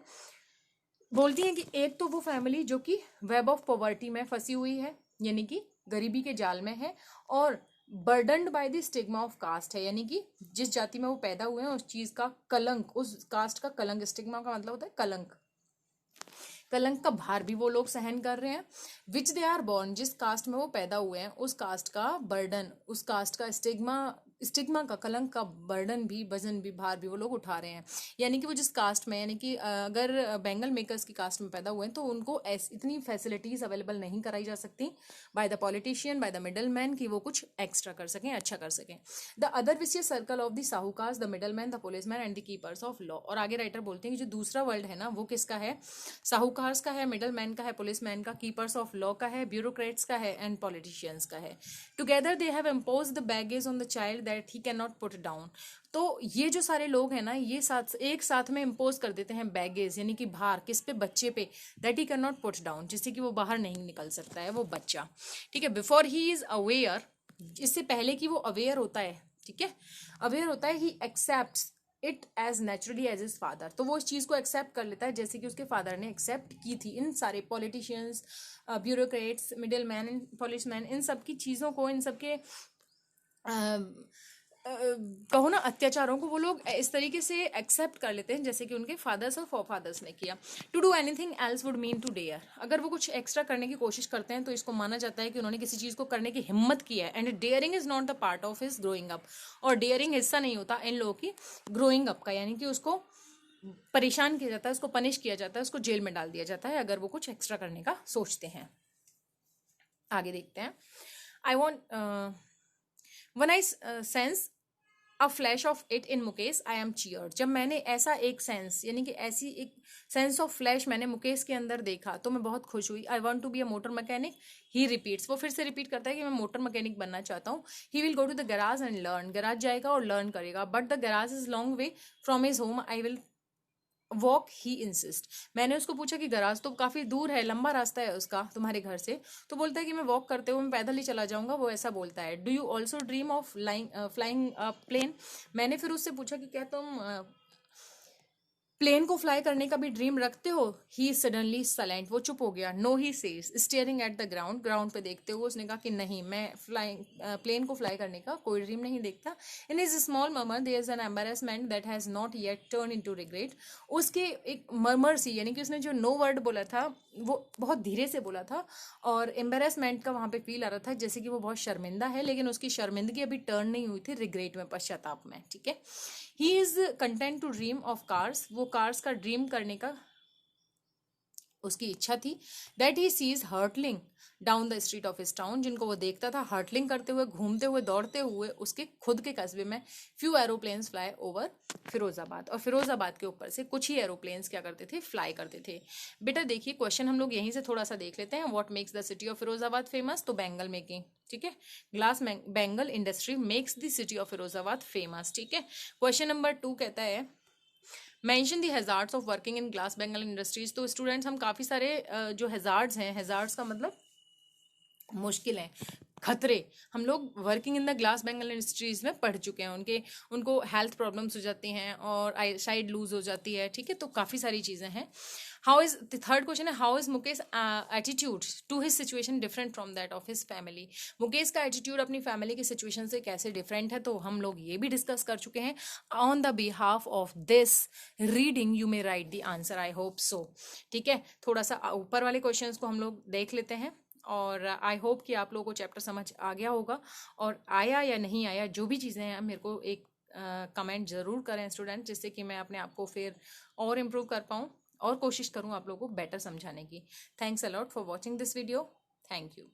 बोलती हैं कि एक तो वो फैमिली जो कि वेब ऑफ पॉवर्टी में फंसी हुई है, यानी कि गरीबी के जाल में है, और burdened by the stigma of caste है, यानी कि जिस जाति में वो पैदा हुए हैं उस चीज का कलंक, उस कास्ट का कलंक। स्टिग्मा का मतलब होता है कलंक, कलंक का भार भी वो लोग सहन कर रहे हैं। विच दे आर बॉर्न, जिस कास्ट में वो पैदा हुए हैं उस कास्ट का बर्डन, उस कास्ट का स्टिग्मा का, कलंक का बर्डन भी, वजन भी, भार भी वो लोग उठा रहे हैं। यानी कि वो जिस कास्ट में, यानी कि अगर बैंगल मेकर्स की कास्ट में पैदा हुए हैं तो उनको इतनी फैसिलिटीज अवेलेबल नहीं कराई जा सकती by the politician, by the middle man, कि वो कुछ एक्स्ट्रा कर सकें, अच्छा कर सकें। The other vicious circle of the sahukars, the middle man, the police man and the keepers of law. और आगे राइटर बोलते हैं कि जो दूसरा वर्ल्ड है ना वो किसका है? साहूकार्स का है, मिडल मैन का है, पुलिस मैन का, कीपर्स ऑफ लॉ का है, ब्यूरोक्रेट्स का है, एंड पॉलिटिशियंस का है। Together they have impose the baggage on the child that he can not put down. तो ये जो सारे लोग हैं ना, ये एक साथ में इम्पोज कर देते हैं बैगेज, यानी कि भार, किस पे? बच्चे पे। That he can not put down, जिससे कि वो बाहर नहीं निकल सकता है वो बच्चा। ठीक है, बिफोर ही इज अवेयर, इससे पहले कि वो अवेयर होता है, ठीक है, अवेयर होता है, he accepts it as naturally as his father. तो वो इस चीज को एक्सेप्ट कर लेता है जैसे कि उसके फादर ने एक्सेप्ट की थी। इन सारे politicians, bureaucrats, middle man, police man, इन सब की चीजों को, इन सब के कहो ना अत्याचारों को वो लोग इस तरीके से एक्सेप्ट कर लेते हैं जैसे कि उनके फादर्स और फोरफादर्स ने किया। To do anything else would mean to dare, अगर वो कुछ एक्स्ट्रा करने की कोशिश करते हैं तो इसको माना जाता है कि उन्होंने किसी चीज को करने की हिम्मत की है। And daring is not the part of his growing up, और डेयरिंग हिस्सा नहीं होता इन लोगों की ग्रोइंग अप का, यानी कि उसको परेशान किया जाता है, उसको पनिश किया जाता है, उसको जेल में डाल दिया जाता है अगर वो कुछ एक्स्ट्रा करने का सोचते हैं। आगे देखते हैं। I want one I sense a flash of it in Mukesh I am cheered. जब मैंने ऐसा एक सेंस, यानी कि ऐसी एक सेंस ऑफ फ्लैश मैंने मुकेश के अंदर देखा तो मैं बहुत खुश हुई। I want to be a motor mechanic, he repeats, वो फिर से रिपीट करता है कि मैं मोटर मैकेनिक बनना चाहता हूँ। He will go to the garage and learn, garage जाएगा और लर्न करेगा। But the garage is long way from his home, I will walk, he insist. मैंने उसको पूछा कि गराज तो काफी दूर है, लंबा रास्ता है उसका तुम्हारे घर से, तो बोलता है कि मैं वॉक करते हुए मैं पैदल ही चला जाऊंगा, वो ऐसा बोलता है। Do you also dream of flying plane, मैंने फिर उससे पूछा कि क्या तुम प्लेन को फ्लाई करने का भी ड्रीम रखते हो? ही सडनली साइलेंट, वो चुप हो गया। No, he says, staring at the ground, ground पे देखते हुए उसने कहा कि नहीं, मैं प्लेन को फ्लाई करने का कोई ड्रीम नहीं देखता। In his small murmur there is an embarrassment that has not yet turn into regret, उसके एक मर्मर सी, यानी कि उसने जो नो वर्ड बोला था वो बहुत धीरे से बोला था, और एम्बेरसमेंट का वहां पे फील आ रहा था जैसे कि वो बहुत शर्मिंदा है, लेकिन उसकी शर्मिंदगी अभी टर्न नहीं हुई थी रिग्रेट में, पश्चाताप में। ठीक है, he is content to dream of cars, वो कार्स का ड्रीम करने का उसकी इच्छा थी। That he sees hurtling down the street of his town, जिनको वो देखता था हर्टलिंग करते हुए, घूमते हुए, दौड़ते हुए उसके खुद के कस्बे में। Few aeroplanes fly over Firozabad, और फिरोजाबाद के ऊपर से कुछ ही एरोप्लेन्स क्या करते थे? फ्लाई करते थे। बेटा देखिए क्वेश्चन हम लोग यहीं से थोड़ा सा देख लेते हैं। What makes the city of Firozabad famous? तो बैंगल मेकिंग, ठीक है, glass bangle industry makes the city of Firozabad famous. ठीक है, क्वेश्चन नंबर 2 कहता है mention the hazards of working in glass Bengal industries. तो स्टूडेंट्स हम काफ़ी सारे जो हैजार्ड्स हैं, हैजार्ड्स का मतलब मुश्किल है, खतरे, हम लोग working in the glass Bengal industries में पढ़ चुके हैं। उनको हेल्थ प्रॉब्लम्स हो जाती हैं और आई साइड लूज हो जाती है, ठीक है। तो काफ़ी सारी चीज़ें हैं। How is the third question है, how is Mukesh attitude to his situation different from that of his family. Mukesh का एटीट्यूड अपनी फैमिली की सिचुएशन से कैसे डिफरेंट है, तो हम लोग ये भी डिस्कस कर चुके हैं। On the behalf of this reading you may right the answer, I hope so, ठीक है। थोड़ा सा ऊपर वाले क्वेश्चन को हम लोग देख लेते हैं और आई होप कि आप लोगों को चैप्टर समझ आ गया होगा। और आया या नहीं आया, जो भी चीज़ें हैं, मेरे को एक कमेंट ज़रूर करें स्टूडेंट, जिससे कि मैं अपने आप को फिर और इम्प्रूव कर पाऊँ और कोशिश करूँ आप लोगों को बेटर समझाने की। Thanks a lot for watching this video. Thank you.